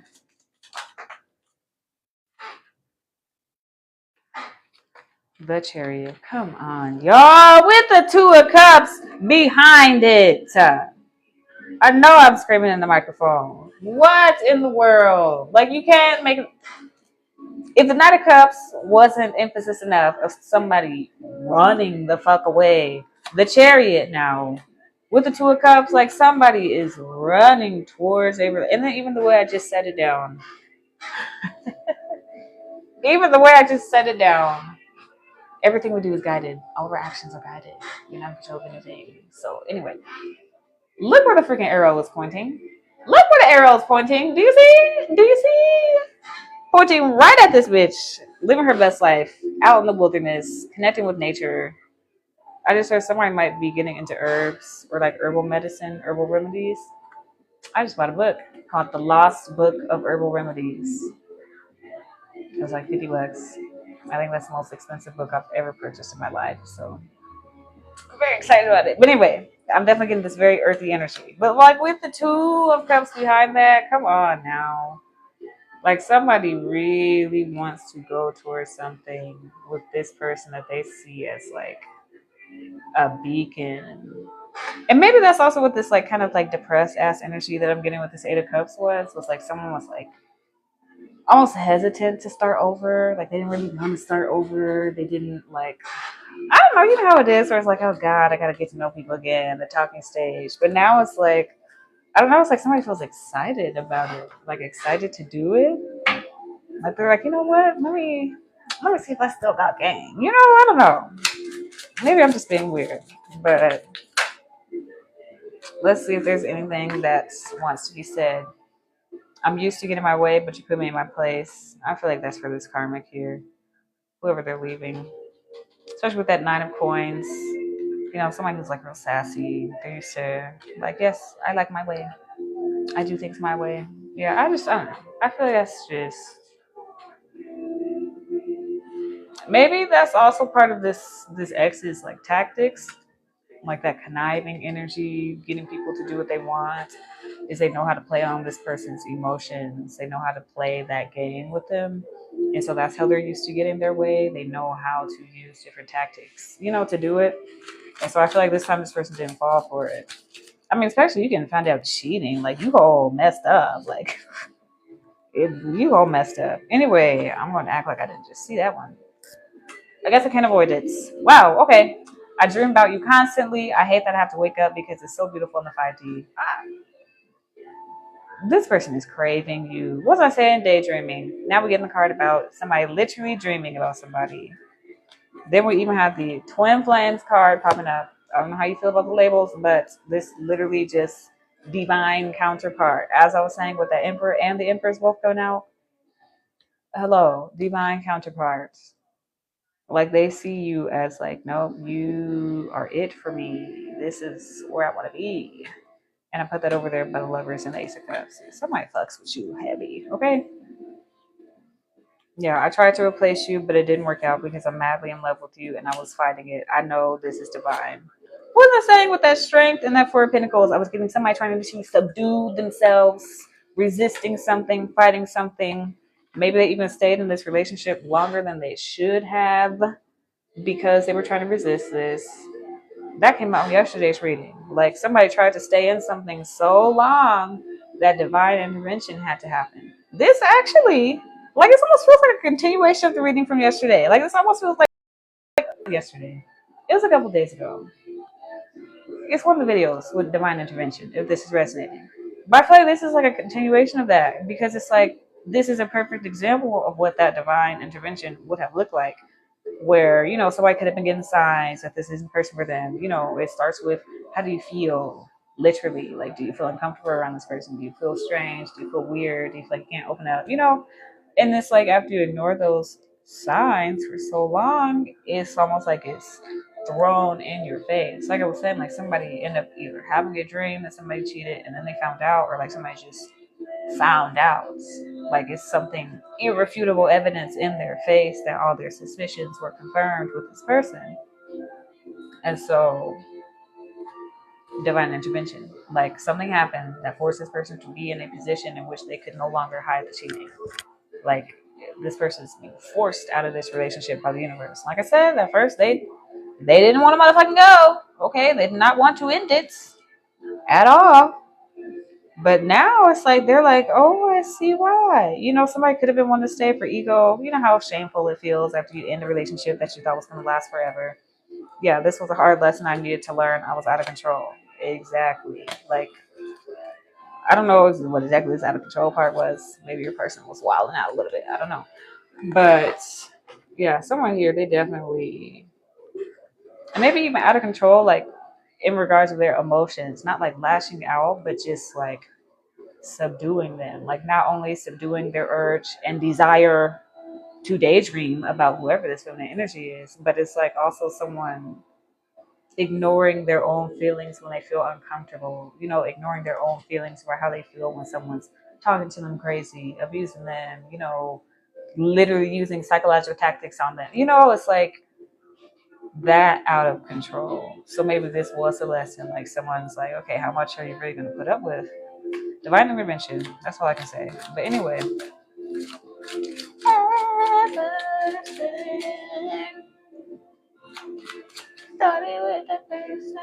The Chariot. Come on, y'all. With the Two of Cups behind it. I know I'm screaming in the microphone. What in the world? Like you can't make it. If the Knight of Cups wasn't emphasis enough of somebody running the fuck away, the Chariot now with the Two of Cups, like somebody is running towards everything. And then even the way I just set it down, everything we do is guided. All of our actions are guided. You're not in control of anything. So anyway, look where the freaking arrow is pointing. Look where the arrow is pointing. Do you see? Do you see? Pointing right at this bitch, living her best life, out in the wilderness, connecting with nature. I just heard somebody might be getting into herbs or like herbal medicine, herbal remedies. I just bought a book called The Lost Book of Herbal Remedies. It was like $50. I think that's the most expensive book I've ever purchased in my life. So I'm very excited about it. But anyway, I'm definitely getting this very earthy energy. But like with the Two of Cups behind that, come on now. Like somebody really wants to go towards something with this person that they see as like a beacon. And maybe that's also what this like kind of like depressed ass energy that I'm getting with this Eight of Cups was like someone was like almost hesitant to start over. Like they didn't really want to start over. They didn't like, I don't know, you know how it is where it's like, oh God, I gotta get to know people again, the talking stage. But now it's like, I don't know, it's like somebody feels excited about it, like excited to do it. Like they're like, you know what? Let me see if I still got game. You know, I don't know. Maybe I'm just being weird. But let's see if there's anything that wants to be said. I'm used to getting my way, but you put me in my place. I feel like that's for this karmic here. Whoever they're leaving. Especially with that 9 of coins. You know, somebody who's like real sassy. They're used to, like, yes, I like my way. I do things my way. Yeah, I don't know. I feel like that's just, maybe that's also part of this ex's like tactics, like that conniving energy, getting people to do what they want, is they know how to play on this person's emotions. They know how to play that game with them. And so that's how they're used to getting their way. They know how to use different tactics, you know, to do it. And so I feel like this time this person didn't fall for it. I mean, especially you can find out cheating. Like, you all messed up. Like, you all messed up. Anyway, I'm going to act like I didn't just see that one. I guess I can't avoid it. Wow, okay. I dream about you constantly. I hate that I have to wake up because it's so beautiful in the 5D. This person is craving you. What was I saying? Daydreaming. Now we get in the card about somebody literally dreaming about somebody. Then we even have the Twin Flames card popping up. I don't know how you feel about the labels, but this literally just divine counterpart. As I was saying with the Emperor and the Empress both going out. Hello, divine counterparts. Like, they see you as like, nope, you are it for me. This is where I want to be. And I put that over there by the Lovers and the Ace of Cups. Somebody fucks with you heavy, okay? Yeah, I tried to replace you, but it didn't work out because I'm madly in love with you and I was fighting it. I know this is divine. What was I saying with that strength and that Four of Pentacles? I was getting somebody trying to subdue themselves, resisting something, fighting something. Maybe they even stayed in this relationship longer than they should have because they were trying to resist this. That came out in yesterday's reading. Like, somebody tried to stay in something so long that divine intervention had to happen. This actually, like, it almost feels like a continuation of the reading from yesterday. Like, this almost feels like yesterday. It was a couple days ago. It's one of the videos with divine intervention, if this is resonating. But I feel like this is like a continuation of that because it's like, this is a perfect example of what that divine intervention would have looked like, where, you know, somebody could have been getting signs that this isn't the person for them. You know, it starts with, how do you feel? Literally, like, do you feel uncomfortable around this person? Do you feel strange? Do you feel weird? Do you feel like you can't open up? You know, and it's like, after you ignore those signs for so long, it's almost like it's thrown in your face. Like I was saying, like, somebody ended up either having a dream that somebody cheated and then they found out, or like somebody just found out. Like, it's something irrefutable evidence in their face that all their suspicions were confirmed with this person. And so, divine intervention. Like, something happened that forced this person to be in a position in which they could no longer hide the cheating. Like, this person is being forced out of this relationship by the universe. Like I said, at first they didn't want to motherfucking go. Okay, they did not want to end it at all. But now it's like, they're like, oh, I see why. You know, somebody could have been wanting to stay for ego. You know how shameful it feels after you end a relationship that you thought was going to last forever. Yeah, this was a hard lesson I needed to learn. I was out of control. Exactly. Like, I don't know what exactly this out of control part was. Maybe your person was wilding out a little bit. I don't know. But yeah, someone here, they definitely, and maybe even out of control, like in regards to their emotions, not like lashing out, but just like subduing them. Like, not only subduing their urge and desire to daydream about whoever this feminine energy is, but it's like also someone ignoring their own feelings when they feel uncomfortable, you know, ignoring their own feelings for how they feel when someone's talking to them crazy, abusing them, you know, literally using psychological tactics on them. You know, it's like that out of control. So maybe this was a lesson. Like, someone's like, okay, how much are you really going to put up with? Divine intervention. That's all I can say. But anyway. Started with the first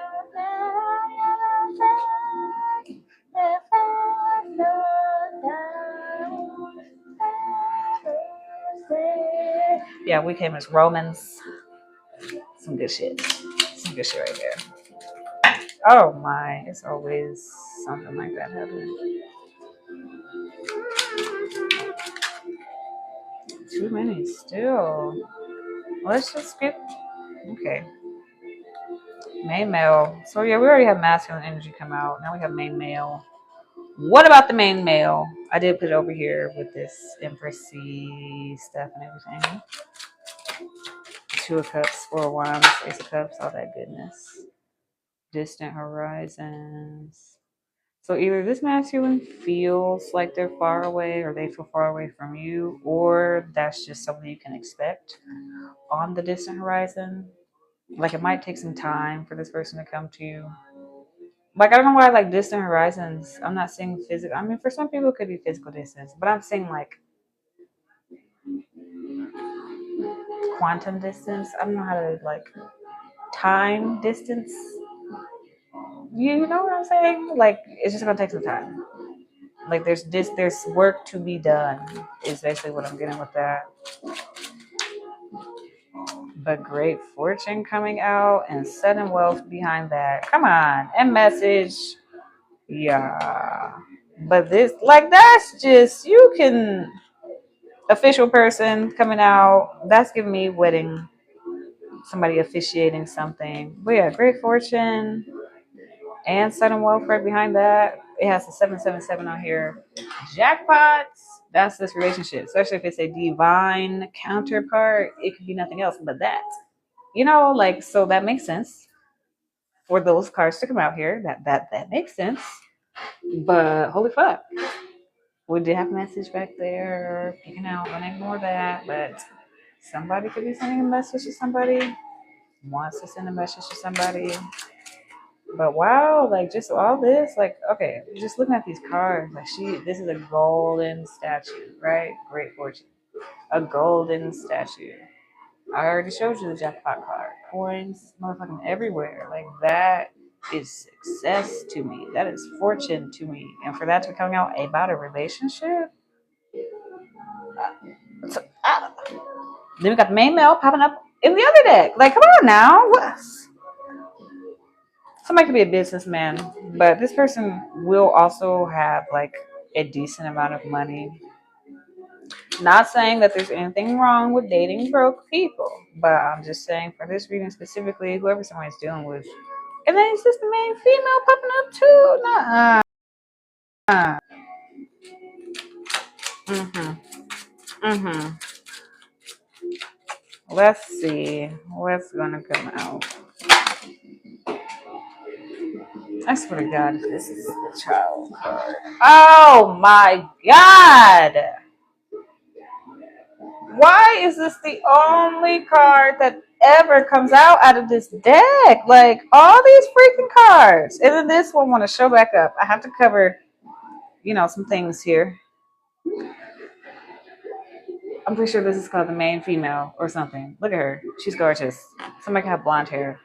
yeah, we came as Romans. Some good shit. Some good shit right there. Oh my, it's always something like that happening. too many still. Let's just skip. Okay. Main male. So yeah, we already have masculine energy come out. Now we have main male. What about the main male? I did put it over here with this Empress stuff and everything. Two of Cups, Four of Wands, Ace of Cups, all that goodness. Distant horizons. So either this masculine feels like they're far away or they feel far away from you, or that's just something you can expect on the distant horizon. Like it might take some time for this person to come to you. Like I don't know why I like distant horizons. I'm not saying physical. I mean, for some people it could be physical distance, but I'm saying like quantum distance. I don't know how to like time distance. You know what I'm saying? Like it's just gonna take some time. Like there's work to be done is basically what I'm getting with that. But great fortune coming out and sudden wealth behind that. Come on. And message. Yeah. But this like that's just you can official person coming out. That's giving me wedding. Somebody officiating something. But yeah, great fortune and sudden wealth right behind that. It has the 777 on here. Jackpots. That's this relationship, especially if it's a divine counterpart. It could be nothing else but that. You know, like so that makes sense for those cards to come out here. That makes sense. But holy fuck, we did have a message back there. Picking out, don't ignore that. But somebody could be sending a message to somebody. Wants to send a message to somebody. But wow, like just all this, like okay, just looking at these cards, like this is a golden statue, right? Great fortune, a golden statue. I already showed you the jackpot card, coins, motherfucking everywhere. Like that is success to me. That is fortune to me, and for that to be coming out about a relationship. So, then we got the main male popping up in the other deck. Like, come on now, what? Somebody could be a businessman, but this person will also have like a decent amount of money. Not saying that there's anything wrong with dating broke people, but I'm just saying for this reading specifically, whoever somebody's dealing with, and then it's just the main female popping up too. Nah. Mhm. Let's see what's gonna come out. I swear to God, this is the child card. Oh my God! Why is this the only card that ever comes out of this deck? Like all these freaking cards, and then this one want to show back up. I have to cover, some things here. I'm pretty sure this is called the main female or something. Look at her, she's gorgeous. Somebody can have blonde hair.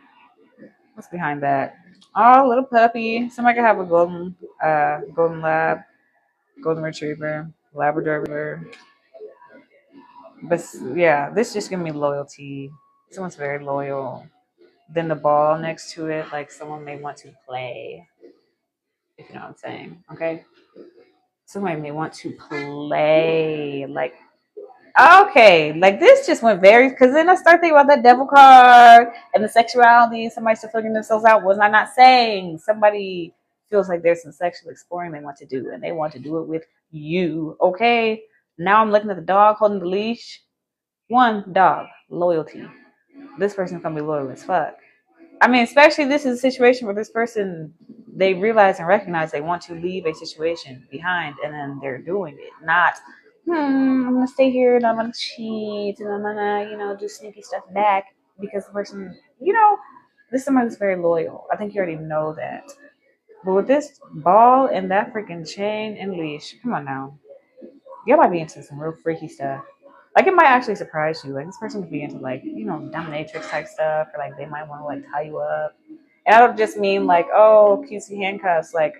What's behind that? Oh, little puppy. Somebody can have a golden lab, golden retriever, Labrador. But yeah, this just gives me loyalty. Someone's very loyal. Then the ball next to it, like someone may want to play, if you know what I'm saying. Okay. Someone may want to play. Like, okay, like this just went very, because then I start thinking about that devil card and the sexuality. Somebody still figuring themselves out. Was I not saying somebody feels like there's some sexual exploring they want to do and they want to do it with you? Okay. Now I'm looking at the dog holding the leash. One, dog, loyalty. This person's gonna be loyal as fuck. I mean, especially this is a situation where this person, they realize and recognize they want to leave a situation behind and then they're doing it. Not, I'm going to stay here and I'm going to cheat and I'm going to, do sneaky stuff back because the person, this is someone who's very loyal. I think you already know that. But with this ball and that freaking chain and leash, come on now. You might be into some real freaky stuff. Like it might actually surprise you. Like this person could be into like, dominatrix type stuff, or like they might want to like tie you up. And I don't just mean like, oh, cutesy handcuffs, like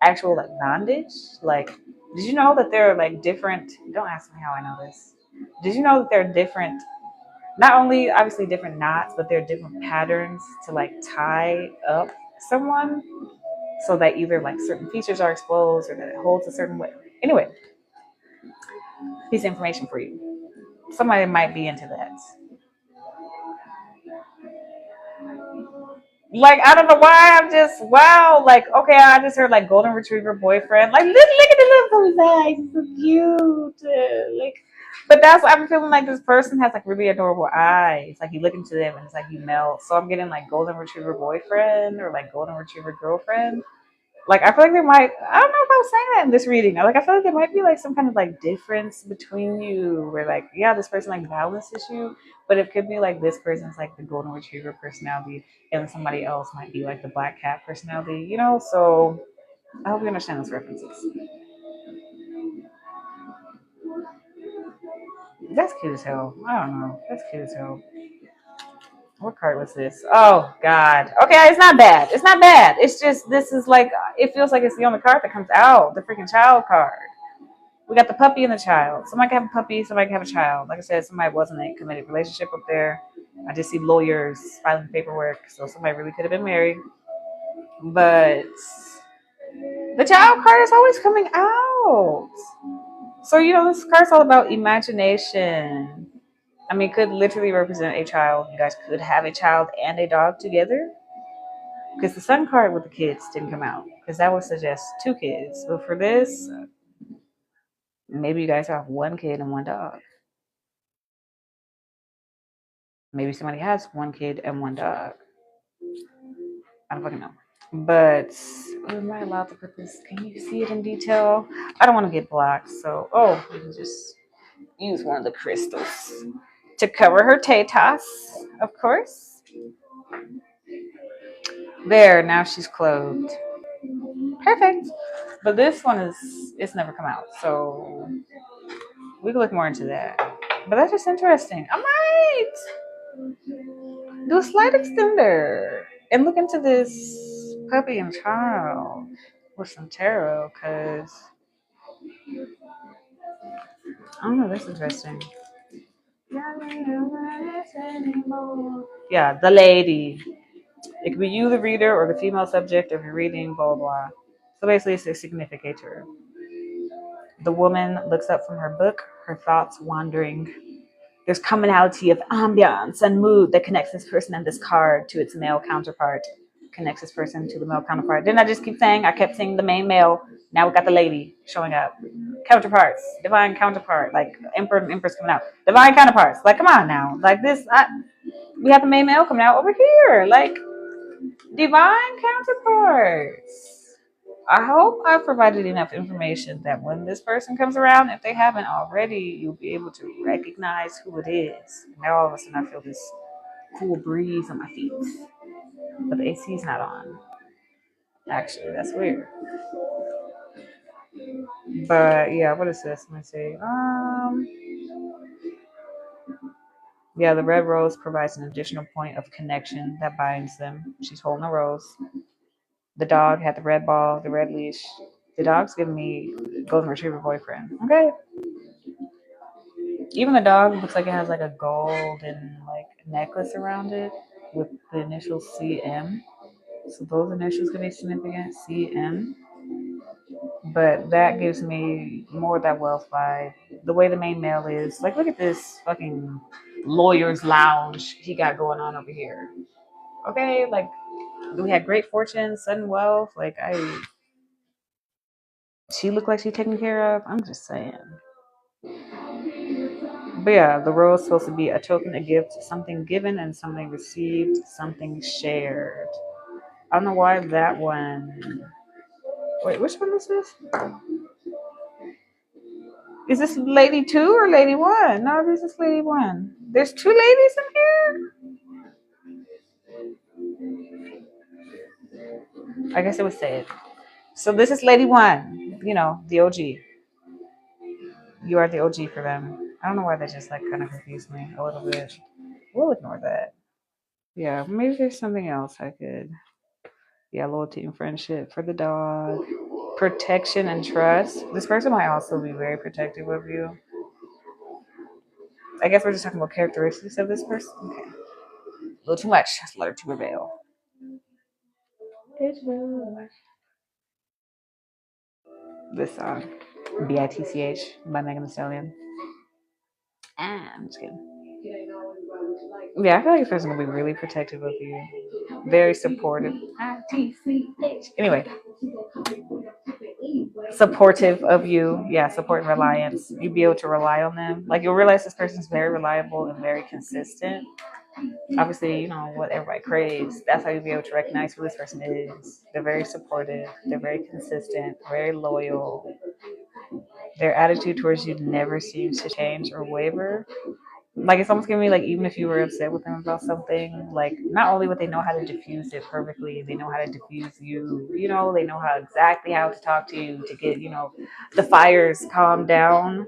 actual like bondage. Like, did you know that there are like different? Don't ask me how I know this. Did you know that there are different? Not only obviously different knots, but there are different patterns to like tie up someone, so that either like certain features are exposed or that it holds a certain way. Anyway, piece of information for you. somebody might be into that. Like, I don't know why I'm just, wow. Like, okay, I just heard like golden retriever boyfriend. Like, look at the little puppy eyes. It's so cute. Like, but that's, I'm feeling like this person has like really adorable eyes. Like, you look into them and it's like you melt. So I'm getting like golden retriever boyfriend or like golden retriever girlfriend. Like, I feel like there might, I don't know if I was saying that in this reading. Like, I feel like there might be like some kind of like difference between you where like, yeah, this person like balances you, but it could be like this person's like the golden retriever personality and somebody else might be like the black cat personality, you know? So I hope you understand those references. That's cute as hell. I don't know. That's cute as hell. What card was this? Oh God. Okay, it's not bad. It's not bad. It's just this is like it feels like it's the only card that comes out. The freaking child card. We got the puppy and the child. Somebody can have a puppy, somebody can have a child. Like I said, somebody wasn't in a committed relationship up there. I just see lawyers filing paperwork, so somebody really could have been married. But the child card is always coming out. So, you know, this card's all about imagination. I mean, it could literally represent a child. You guys could have a child and a dog together. Because the sun card with the kids didn't come out. Because that would suggest 2 kids. But for this, maybe you guys have 1 kid and 1 dog. Maybe somebody has 1 kid and 1 dog. I don't fucking know. But am I allowed to put this? Can you see it in detail? I don't want to get blocked. So, we can just use one of the crystals to cover her tatas, of course. There, now she's clothed. Perfect. But this one it's never come out. So we can look more into that. But that's just interesting. I might do a slide extender and look into this puppy and child with some tarot because I don't know, that's interesting. Yeah, the lady. It could be you, the reader, or the female subject of your reading, blah, blah, blah. So basically, it's a significator. The woman looks up from her book, her thoughts wandering. There's commonality of ambiance and mood that connects this person and this card to its male counterpart. Connects this person to the male counterpart. Didn't I just keep saying? I kept saying the main male. Now we got the lady showing up. Counterparts, divine counterpart, like emperor and empress coming out. Divine counterparts, like come on now, like this. We have the main male coming out over here, like divine counterparts. I hope I've provided enough information that when this person comes around, if they haven't already, you'll be able to recognize who it is. Now all of a sudden I feel this cool breeze on my feet. But the AC's not on. Actually, that's weird. But yeah, what is this? Let me see. Yeah, the red rose provides an additional point of connection that binds them. She's holding the rose. The dog had the red ball, the red leash. The dog's giving me golden retriever boyfriend. Okay. Even the dog looks like it has like a golden like necklace around it with the initial CM. So those initials could be significant. CM. But that gives me more of that wealth vibe. The way the main male is. Like look at this fucking lawyer's lounge he got going on over here. Okay, like we had great fortune, sudden wealth. Like she looked like she's taken care of. I'm just saying. But yeah, the rose is supposed to be a token, a gift, something given and something received, something shared. I don't know why that one. Wait, which one is this? Is this lady 2 or lady 1? No, this is lady 1. There's 2 ladies in here? I guess it would say it. So this is lady 1. You know, the OG. You are the OG for them. I don't know why that just like kind of confused me a little bit. We'll ignore that. Yeah, maybe there's something else I could. Yeah, loyalty and friendship for the dog. Protection and trust. This person might also be very protective of you. I guess we're just talking about characteristics of this person. Okay. A little too much. Let's let her to prevail. This song, BITCH by Megan Thee Stallion. I'm just kidding. Yeah, I feel like this person gonna be really protective of you, very supportive. ITCH. Anyway, supportive of you. Yeah, support and reliance. You'll be able to rely on them. Like you'll realize this person's very reliable and very consistent. Obviously, you know what everybody craves. That's how you'll be able to recognize who this person is. They're very supportive. They're very consistent. Very loyal. Their attitude towards you never seems to change or waver. Like it's almost giving me like even if you were upset with them about something, like not only would they know how to diffuse it perfectly, they know how to diffuse you. You know, they know how to talk to you to get the fires calmed down.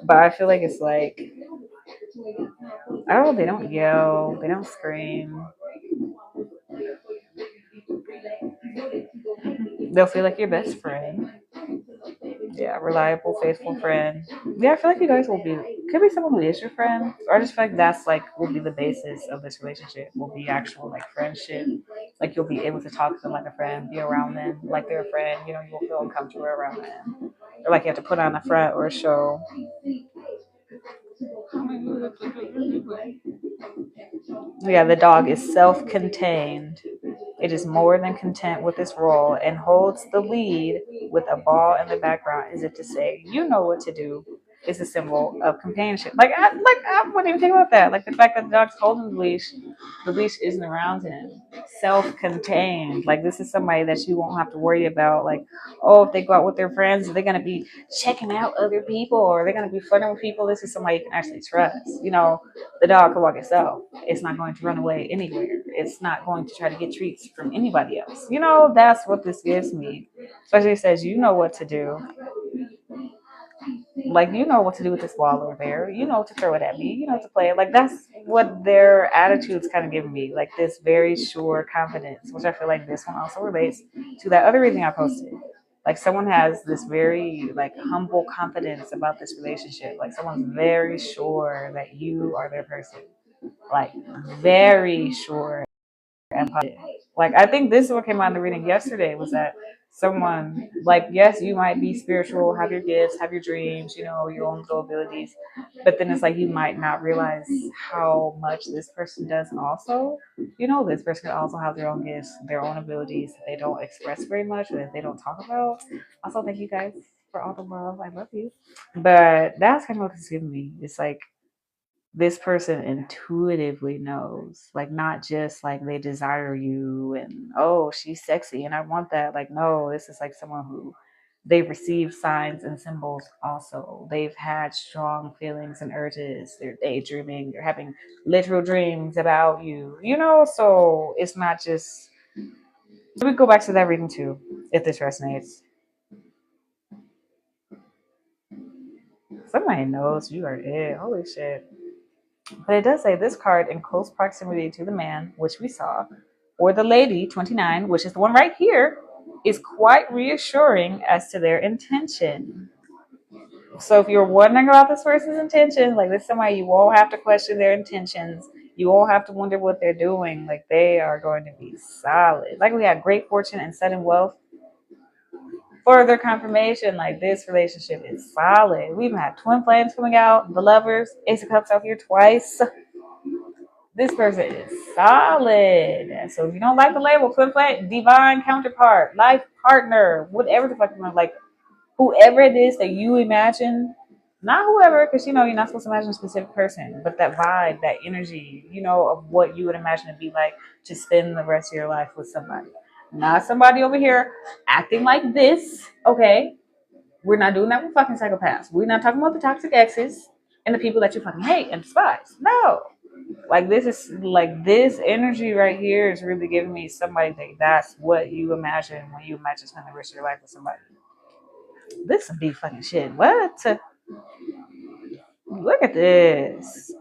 But I feel like it's like I don't know, they don't yell, they don't scream. They'll feel like your best friend. Yeah, reliable, faithful friend. Yeah, I feel like you guys will be could be someone who is your friend. Or I just feel like that's like will be the basis of this relationship. Will be actual like friendship. Like you'll be able to talk to them like a friend, be around them like they're a friend, you'll feel uncomfortable around them. Or like you have to put on a front or a show. Yeah, the dog is self contained. It is more than content with its role and holds the lead with a ball in the background as if to say, "You know what to do." Is a symbol of companionship. I wouldn't even think about that. Like the fact that the dog's holding the leash isn't around him. Self-contained. Like this is somebody that you won't have to worry about. Like, oh, if they go out with their friends, they're gonna be checking out other people or they're gonna be flirting with people. This is somebody you can actually trust. The dog can walk itself. It's not going to run away anywhere. It's not going to try to get treats from anybody else. That's what this gives me. Especially it says you know what to do. Like you know what to do with this ball over there. You know to throw it at me. You know to play it. Like that's what their attitudes kind of give me. Like this very sure confidence, which I feel like this one also relates to that other reading I posted. Like someone has this very like humble confidence about this relationship. Like someone's very sure that you are their person. Like very sure and positive. Like I think this is what came out in the reading yesterday was that someone like yes you might be spiritual, have your gifts, have your dreams, your own little abilities, but then it's like you might not realize how much this person does also. This person can also have their own gifts, their own abilities that they don't express very much or that they don't talk about. Also, thank you guys for all the love. I love you. But that's kind of what it's giving me. It's like this person intuitively knows, like not just like they desire you and oh she's sexy and I want that. Like no, this is like someone who they've received signs and symbols also. They've had strong feelings and urges. They're daydreaming. They're having literal dreams about you. So it's not just. So we go back to that reading too, if this resonates. Somebody knows you are it. Holy shit. But it does say this card in close proximity to the man, which we saw, or the lady, 29, which is the one right here, is quite reassuring as to their intention. So if you're wondering about this person's intention, like this is somebody you won't have to question their intentions. You won't have to wonder what they're doing. Like they are going to be solid. Like we had great fortune and sudden wealth. Further confirmation, like this relationship is solid. We even had twin flames coming out, the lovers, Ace of Cups out here twice. This person is solid. So if you don't like the label, twin flame, divine counterpart, life partner, whatever the fuck you want, like whoever it is that you imagine, not whoever, because you're not supposed to imagine a specific person, but that vibe, that energy, of what you would imagine to be like to spend the rest of your life with somebody. Not somebody over here acting like this, okay? We're not doing that with fucking psychopaths. We're not talking about the toxic exes and the people that you fucking hate and despise. No. Like this is like this energy right here is really giving me somebody that's what you imagine when you imagine spending the rest of your life with somebody. This is some deep fucking shit. What? Look at this.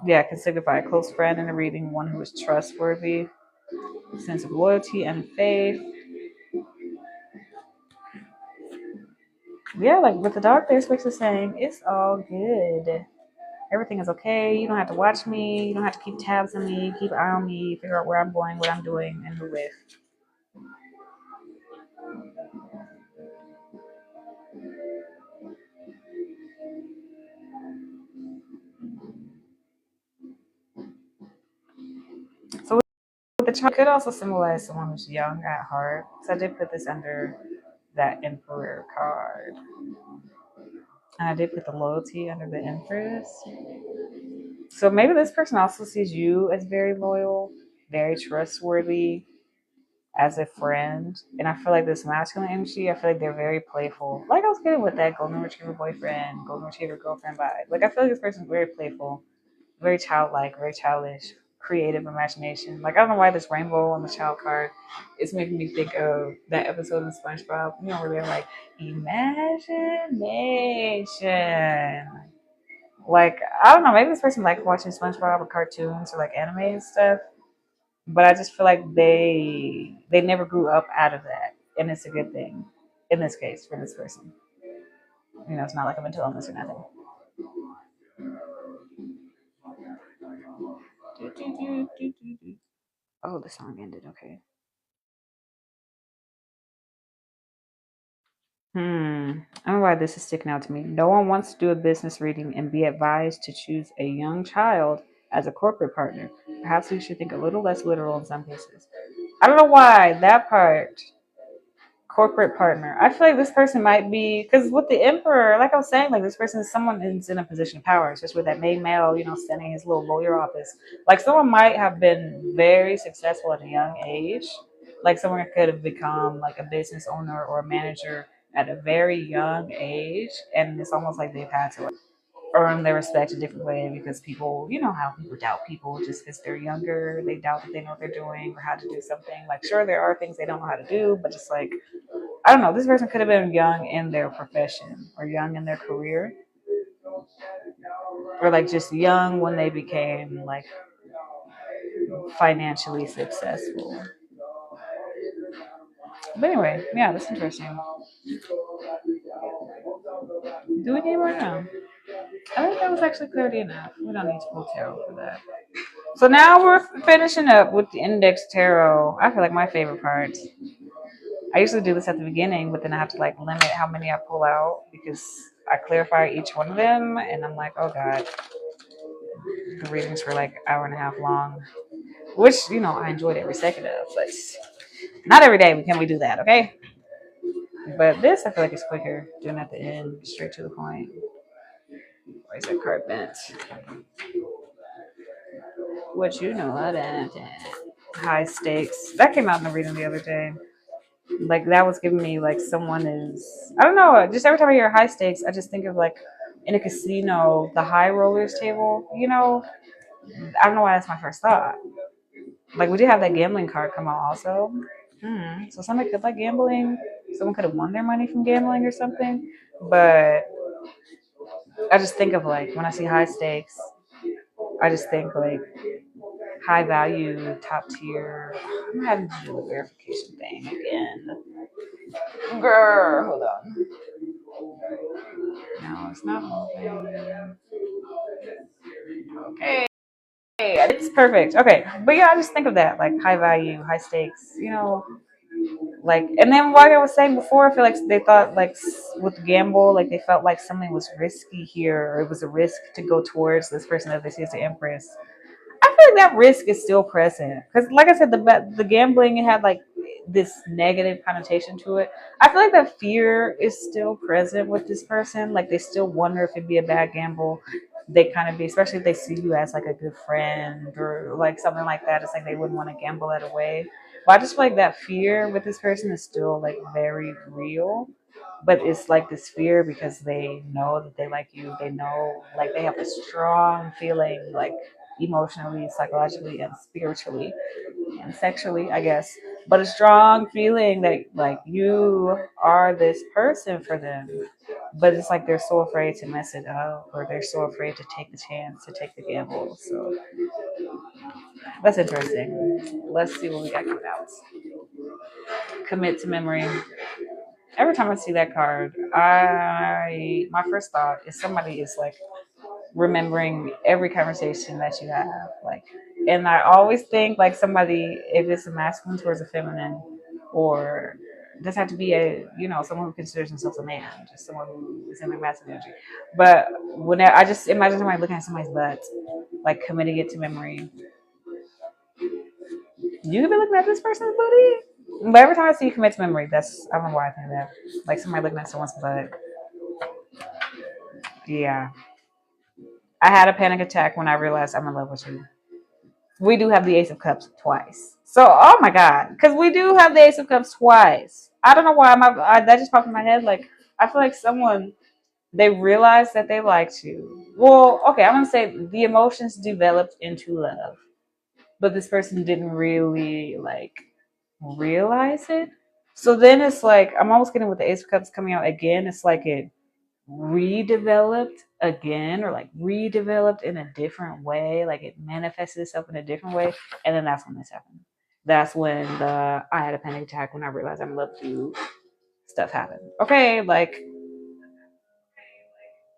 Yeah, can signify a close friend in a reading, one who is trustworthy, sense of loyalty and faith. Yeah, like with the dog there, basically saying it's all good. Everything is okay. You don't have to watch me. You don't have to keep tabs on me, keep an eye on me, figure out where I'm going, what I'm doing, and who with. the child could also symbolize someone who's young at heart. So I did put this under that Emperor card. And I did put the loyalty under the Empress. So maybe this person also sees you as very loyal, very trustworthy, as a friend. And I feel like this masculine energy, I feel like they're very playful. Like I was getting with that golden retriever boyfriend, golden retriever girlfriend vibe. Like I feel like this person's very playful, very childlike, very childish, creative imagination. Like I don't know why this rainbow on the child card is making me think of that episode of SpongeBob, where they're like imagination. Like I don't know, maybe this person likes watching SpongeBob or cartoons or like anime and stuff. But I just feel like they never grew up out of that, and it's a good thing in this case for this person. It's not like a mental illness or nothing. Oh, the song ended. Okay. I don't know why this is sticking out to me. No one wants to do a business reading and be advised to choose a young child as a corporate partner. Perhaps we should think a little less literal in some cases. I don't know why that part. Corporate partner. I feel like this person might be, because with the Emperor, like I was saying, like this person is someone who's in a position of power. It's just with that main male, standing in his little lawyer office. Like someone might have been very successful at a young age. Like someone could have become like a business owner or a manager at a very young age, and it's almost like they've had to like earn their respect a different way because people, how people doubt people just because they're younger. They doubt that they know what they're doing or how to do something. Like sure, there are things they don't know how to do, but just like I don't know. This person could have been young in their profession or young in their career, or like just young when they became like financially successful. But anyway, yeah, that's interesting. Do we need more now? I think that was actually clarity enough. We don't need to pull tarot for that. So now we're finishing up with the index tarot. I feel like my favorite part. I usually do this at the beginning, but then I have to like limit how many I pull out because I clarify each one of them, and I'm like, oh god, the readings were like an hour and a half long, which I enjoyed every second of, but not every day can we do that, okay? But this, I feel like it's quicker doing at the end, straight to the point. Why is that card bent? What you know about that? High stakes. That came out in the reading the other day. Like that was giving me like someone is. I don't know. Just every time I hear high stakes, I just think of like in a casino, the high rollers table. I don't know why that's my first thought. Like we did have that gambling card come out also. So somebody could like gambling. Someone could have won their money from gambling or something. But I just think of like when I see high stakes, I just think like high value, top tier. I'm having to do the verification thing again. Grr, hold on. No, it's not moving. Okay. It's perfect. Okay. But yeah, I just think of that like high value, high stakes, like, and then like I was saying before, I feel like they thought like with gamble, like they felt like something was risky here, or it was a risk to go towards this person that they see as the empress. I feel like that risk is still present because, like I said, the gambling, it had like this negative connotation to it. I feel like that fear is still present with this person. Like they still wonder if it'd be a bad gamble. They kind of be, especially if they see you as like a good friend or like something like that. It's like they wouldn't want to gamble that away. But I just feel like that fear with this person is still like very real. But it's like this fear because they know that they like you. They know like they have a strong feeling like emotionally, psychologically, and spiritually and sexually, I guess. But a strong feeling that like you are this person for them. But it's like they're so afraid to mess it up, or they're so afraid to take the chance, to take the gamble. So that's interesting. Let's see what we got coming out. Commit to memory. Every time I see that card, my first thought is somebody is like remembering every conversation that you have, like, and I always think like somebody, if it's a masculine towards a feminine, or it doesn't have to be a someone who considers themselves a man, just someone who is in their masculine energy. But whenever I just imagine somebody looking at somebody's butt, like committing it to memory, You could be looking at this person's booty. But every time I see you commit to memory, that's, I don't know why I think that. Like somebody looking at someone's butt. Yeah. I had a panic attack when I realized I'm in love with you. We do have the Ace of Cups twice. So, oh my God. Because we do have the Ace of Cups twice. I don't know why that just popped in my head. Like, I feel like someone, they realized that they liked you. Well, okay, I'm going to say the emotions developed into love. But this person didn't really, like, realize it. So then it's like, I'm almost getting with the Ace of Cups coming out again. It's like it redeveloped again, or like redeveloped in a different way, like it manifested itself in a different way, and then that's when this happened. That's when the I had a panic attack when I realized I'm in love with you stuff happened. Okay, like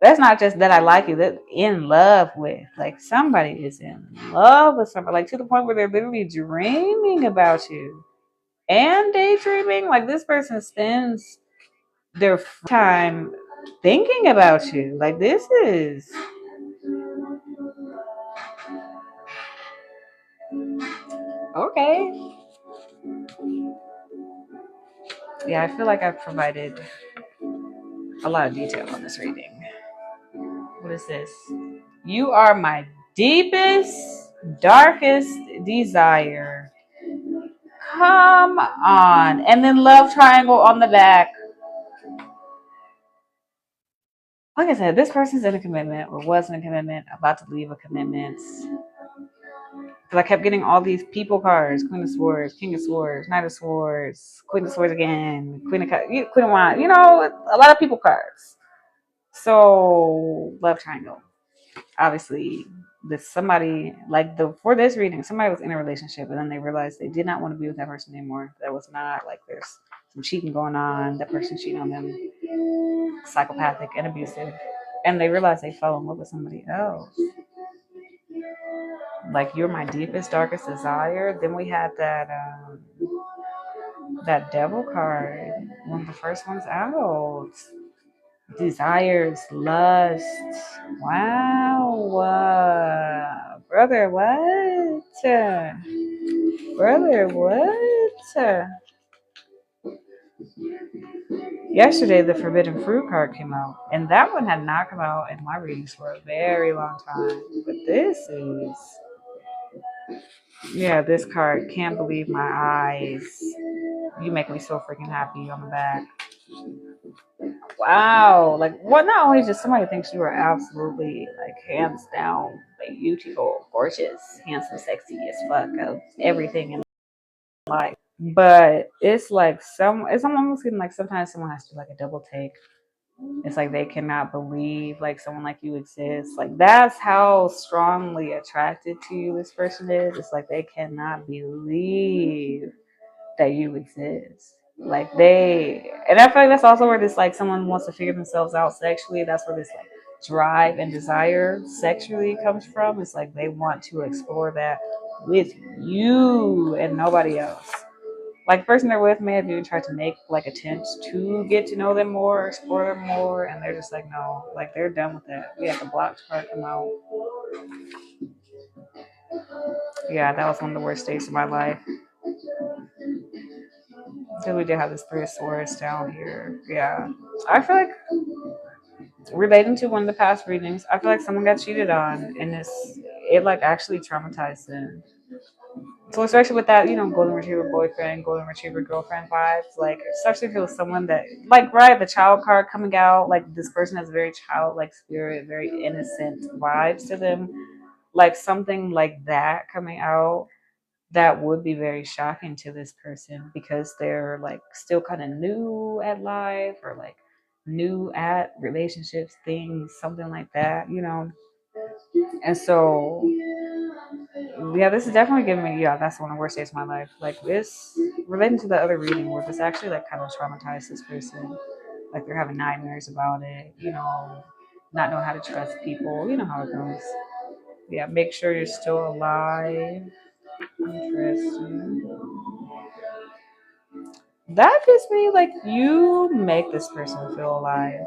that's not just that I like you, that in love with, like somebody is in love with somebody, like to the point where they're literally dreaming about you and daydreaming. Like this person spends their time thinking about you. Like this is okay. Yeah, I feel like I've provided a lot of detail on this reading. What is this? You are my deepest, darkest desire. Come on. And then love triangle on the back. Like I said, this person's in a commitment or was in a commitment, about to leave a commitment. Because I kept getting all these people cards: Queen of Swords, King of Swords, Knight of Swords, Queen of Swords again, Queen of Wands. You know, a lot of people cards. So, love triangle. Obviously, this somebody, like for this reading, somebody was in a relationship and then they realized they did not want to be with that person anymore. That was not, like, there's some cheating going on. That person cheating on them, psychopathic and abusive. And they realized they fell in love with somebody else. Like, you're my deepest, darkest desire. Then we had that devil card, one of the first ones out. Desires, lust. Wow. Brother, what? Brother, what? Yesterday, the Forbidden Fruit card came out, and that one had not come out in my readings for a very long time. But this is, yeah, this card, can't believe my eyes. You make me so freaking happy on the back. Wow. Like, what? Not only just somebody thinks you are absolutely, like, hands down, like, beautiful, gorgeous, handsome, sexy as fuck, of everything in life. But it's like it's almost getting like sometimes someone has to do like a double take. It's like they cannot believe like someone like you exists. Like that's how strongly attracted to you this person is. It's like they cannot believe that you exist. Like and I feel like that's also where this, like, someone wants to figure themselves out sexually. That's where this, like, drive and desire sexually comes from. It's like they want to explore that with you and nobody else. Like the person they're with may have even tried to make like attempts to get to know them more, explore them more, and they're just like, no, like they're done with that. We had the blocked card come out. Yeah, that was one of the worst days of my life. So we did have this Three of Swords down here. Yeah. I feel like, relating to one of the past readings, I feel like someone got cheated on and it like actually traumatized them. So especially with that, golden retriever boyfriend, golden retriever girlfriend vibes, like especially if it was someone that, like, right, the child card coming out, like this person has a very childlike spirit, very innocent vibes to them. Like something like that coming out, that would be very shocking to this person because they're like still kind of new at life, or like new at relationships, things, something like that. And so, yeah, this is definitely giving me, yeah, that's one of the worst days of my life. Like this, relating to the other reading where this actually like kind of traumatized this person. Like they're having nightmares about it, not knowing how to trust people. You know how it goes. Yeah, make sure you're still alive. Interesting. That gives me like, you make this person feel alive.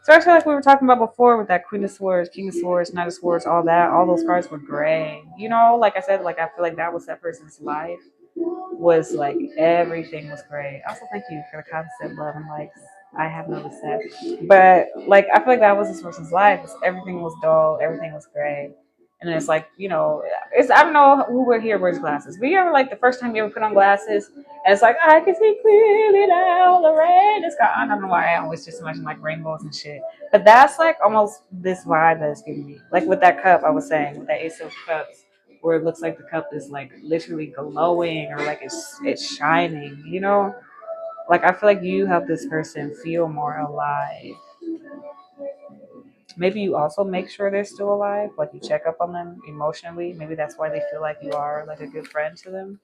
Especially like we were talking about before with that Queen of Swords, King of Swords, Knight of Swords, all that. All those cards were gray. You know, like I said, like I feel like that was that person's life. Was like everything was gray. Also, thank you for the constant love and likes. I have noticed that. But like I feel like that was this person's life. Everything was dull, everything was gray. And it's like, you know, it's I don't know who we're here wears glasses. But you ever like the first time you ever put on glasses and it's like I can see clearly now the rain is gone. I don't know why I always just imagine like rainbows and shit. But that's like almost this vibe that it's giving me. Like with that cup I was saying, with that Ace of Cups, where it looks like the cup is like literally glowing or like it's shining, you know? Like I feel like you help this person feel more alive. Maybe you also make sure they're still alive, like you check up on them emotionally. Maybe that's why they feel like you are like a good friend to them.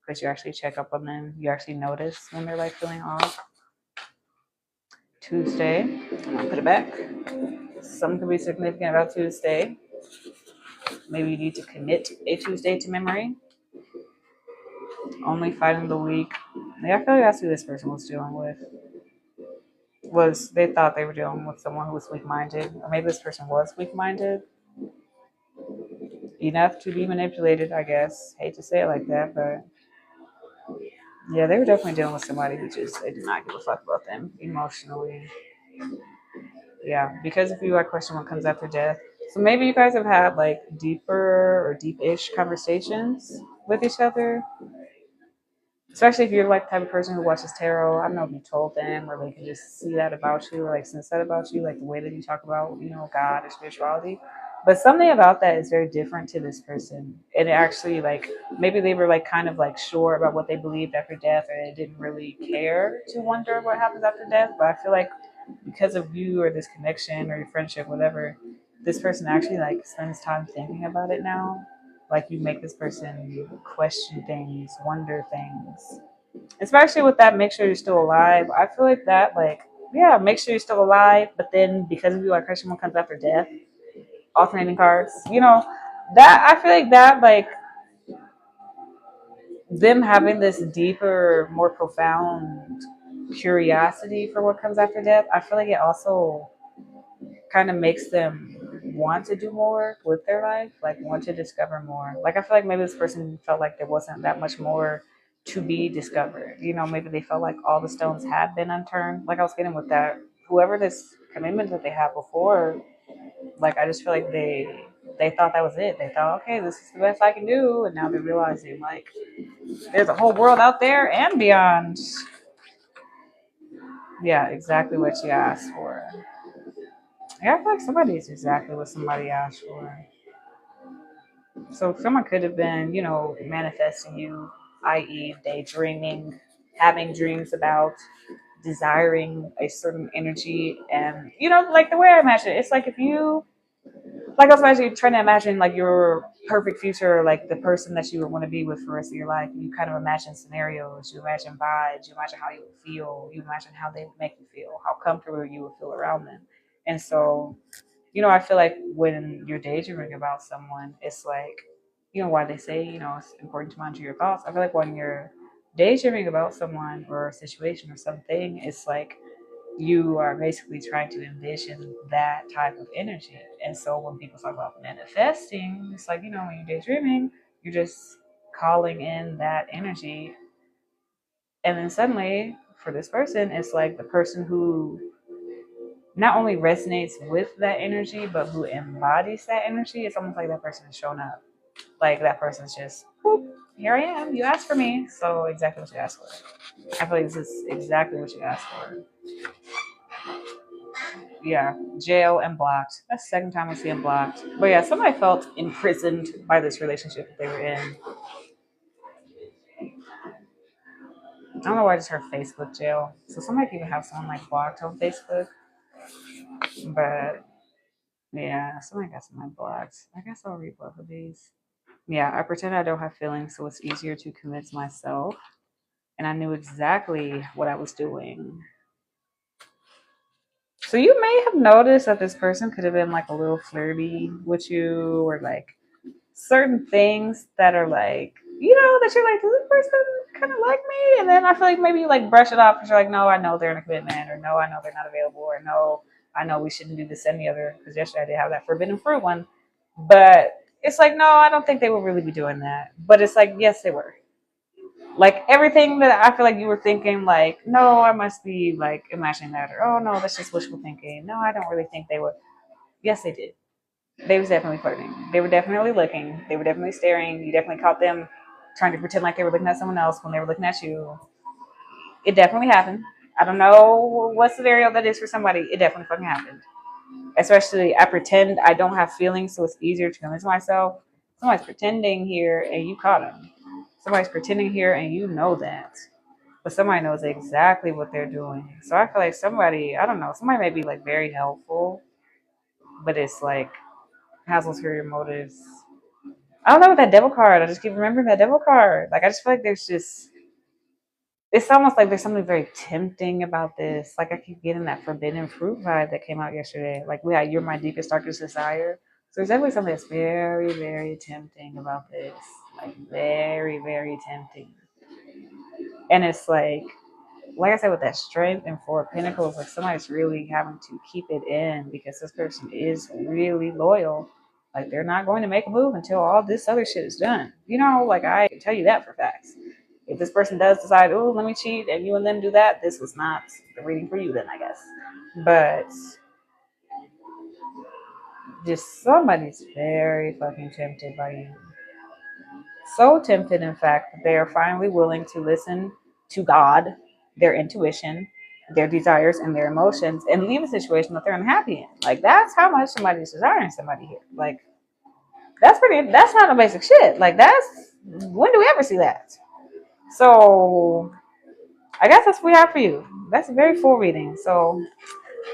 Because you actually check up on them. You actually notice when they're like feeling off. Tuesday. I'm gonna put it back. Something could be significant about Tuesday. Maybe you need to commit a Tuesday to memory. Only fighting the weak. Yeah, I feel like that's who this person was dealing with. Was they thought they were dealing with someone who was weak-minded, or maybe this person was weak-minded enough to be manipulated. I guess hate to say it like that, but yeah, they were definitely dealing with somebody who just they did not give a fuck about them emotionally. Yeah, because if you, I question what comes after death. So maybe you guys have had like deeper or deep-ish conversations with each other. Especially if you're like the type of person who watches tarot. I don't know if you told them or they can just see that about you or like sense that about you, like the way that you talk about, you know, God or spirituality. But something about that is very different to this person. And it actually like maybe they were like kind of like sure about what they believed after death or they didn't really care to wonder what happens after death. But I feel like because of you or this connection or your friendship, whatever, this person actually like spends time thinking about it now. Like you make this person question things, wonder things. Especially with that, make sure you're still alive. I feel like that, like, yeah, make sure you're still alive. But then because of you, like, question one comes after death, alternating cards. You know, that I feel like that, like, them having this deeper, more profound curiosity for what comes after death. I feel like it also kind of makes them want to do more with their life, like want to discover more. Like I feel like maybe this person felt like there wasn't that much more to be discovered. You know, maybe they felt like all the stones had been unturned. Like I was getting with that, whoever this commitment that they had before, like I just feel like they thought that was it. They thought, okay, this is the best I can do, and now they're realizing like there's a whole world out there and beyond. Yeah, exactly what you asked for. Yeah, I feel like somebody is exactly what somebody asked for. So someone could have been, you know, manifesting you, i.e., daydreaming, having dreams about desiring a certain energy. And, you know, like the way I imagine it, it's like if you, like I was imagining, trying to imagine like your perfect future, like the person that you would want to be with for the rest of your life. You kind of imagine scenarios, you imagine vibes, you imagine how you would feel, you imagine how they would make you feel, how comfortable you would feel around them. And so you know, I feel like when you're daydreaming about someone, it's like, you know, why they say, you know, it's important to monitor your thoughts. I feel like when you're daydreaming about someone or a situation or something, it's like you are basically trying to envision that type of energy. And so when people talk about manifesting, it's like, you know, when you're daydreaming, you're just calling in that energy. And then suddenly, for this person, it's like the person who not only resonates with that energy, but who embodies that energy. It's almost like that person has shown up. Like that person's just, whoop, here I am. You asked for me. So exactly what you asked for. I feel like this is exactly what you asked for. Yeah, jail and blocked. That's the second time I see him blocked. But yeah, somebody felt imprisoned by this relationship that they were in. I don't know why I just heard Facebook jail. So somebody could even have someone like blocked on Facebook. But yeah, somebody got somebody blocked. I guess I'll read both of these. Yeah, I pretend I don't have feelings, so it's easier to convince myself. And I knew exactly what I was doing. So you may have noticed that this person could have been like a little flirty with you, or like certain things that are like, you know, that you're like, does this person kind of like me? And then I feel like maybe you like brush it off because you're like, no, I know they're in a commitment, or no, I know they're not available, or no, I know we shouldn't do this any other, because yesterday I did have that forbidden fruit one. But it's like, no, I don't think they would really be doing that. But it's like, yes, they were. Like everything that I feel like you were thinking, like, no, I must be like imagining that, or oh no, that's just wishful thinking. No, I don't really think they would. Yes, they did. They was definitely flirting. They were definitely looking. They were definitely staring. You definitely caught them trying to pretend like they were looking at someone else when they were looking at you. It definitely happened. I don't know what scenario that is for somebody. It definitely fucking happened. Especially, I pretend I don't have feelings, so it's easier to convince myself. Somebody's pretending here, and you caught them. Somebody's pretending here, and you know that. But somebody knows exactly what they're doing. So I feel like somebody, I don't know, somebody may be like very helpful, but it's like has ulterior motives. I don't know with that devil card. I just keep remembering that devil card. Like I just feel like there's just it's almost like there's something very tempting about this. Like I keep getting that forbidden fruit vibe that came out yesterday. Like we had you're my deepest, darkest desire. So there's definitely something that's very, very tempting about this. Like very, very tempting. And it's like I said, with that strength and Four of Pentacles, like somebody's really having to keep it in because this person is really loyal. Like they're not going to make a move until all this other shit is done. You know, like I can tell you that for facts. If this person does decide, oh, let me cheat, and you and them do that, this was not the reading for you, then I guess. But just somebody's very fucking tempted by you. So tempted, in fact, that they are finally willing to listen to God, their intuition, their desires, and their emotions, and leave a situation that they're unhappy in. Like that's how much somebody's desiring somebody here. Like that's not a basic shit. Like that's when do we ever see that? So I guess that's what we have for you. That's a very full reading. So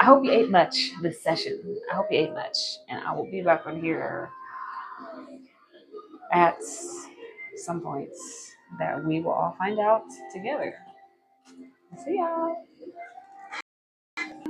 I hope you ate much this session. I hope you ate much. And I will be back on here at some points that we will all find out together. See y'all.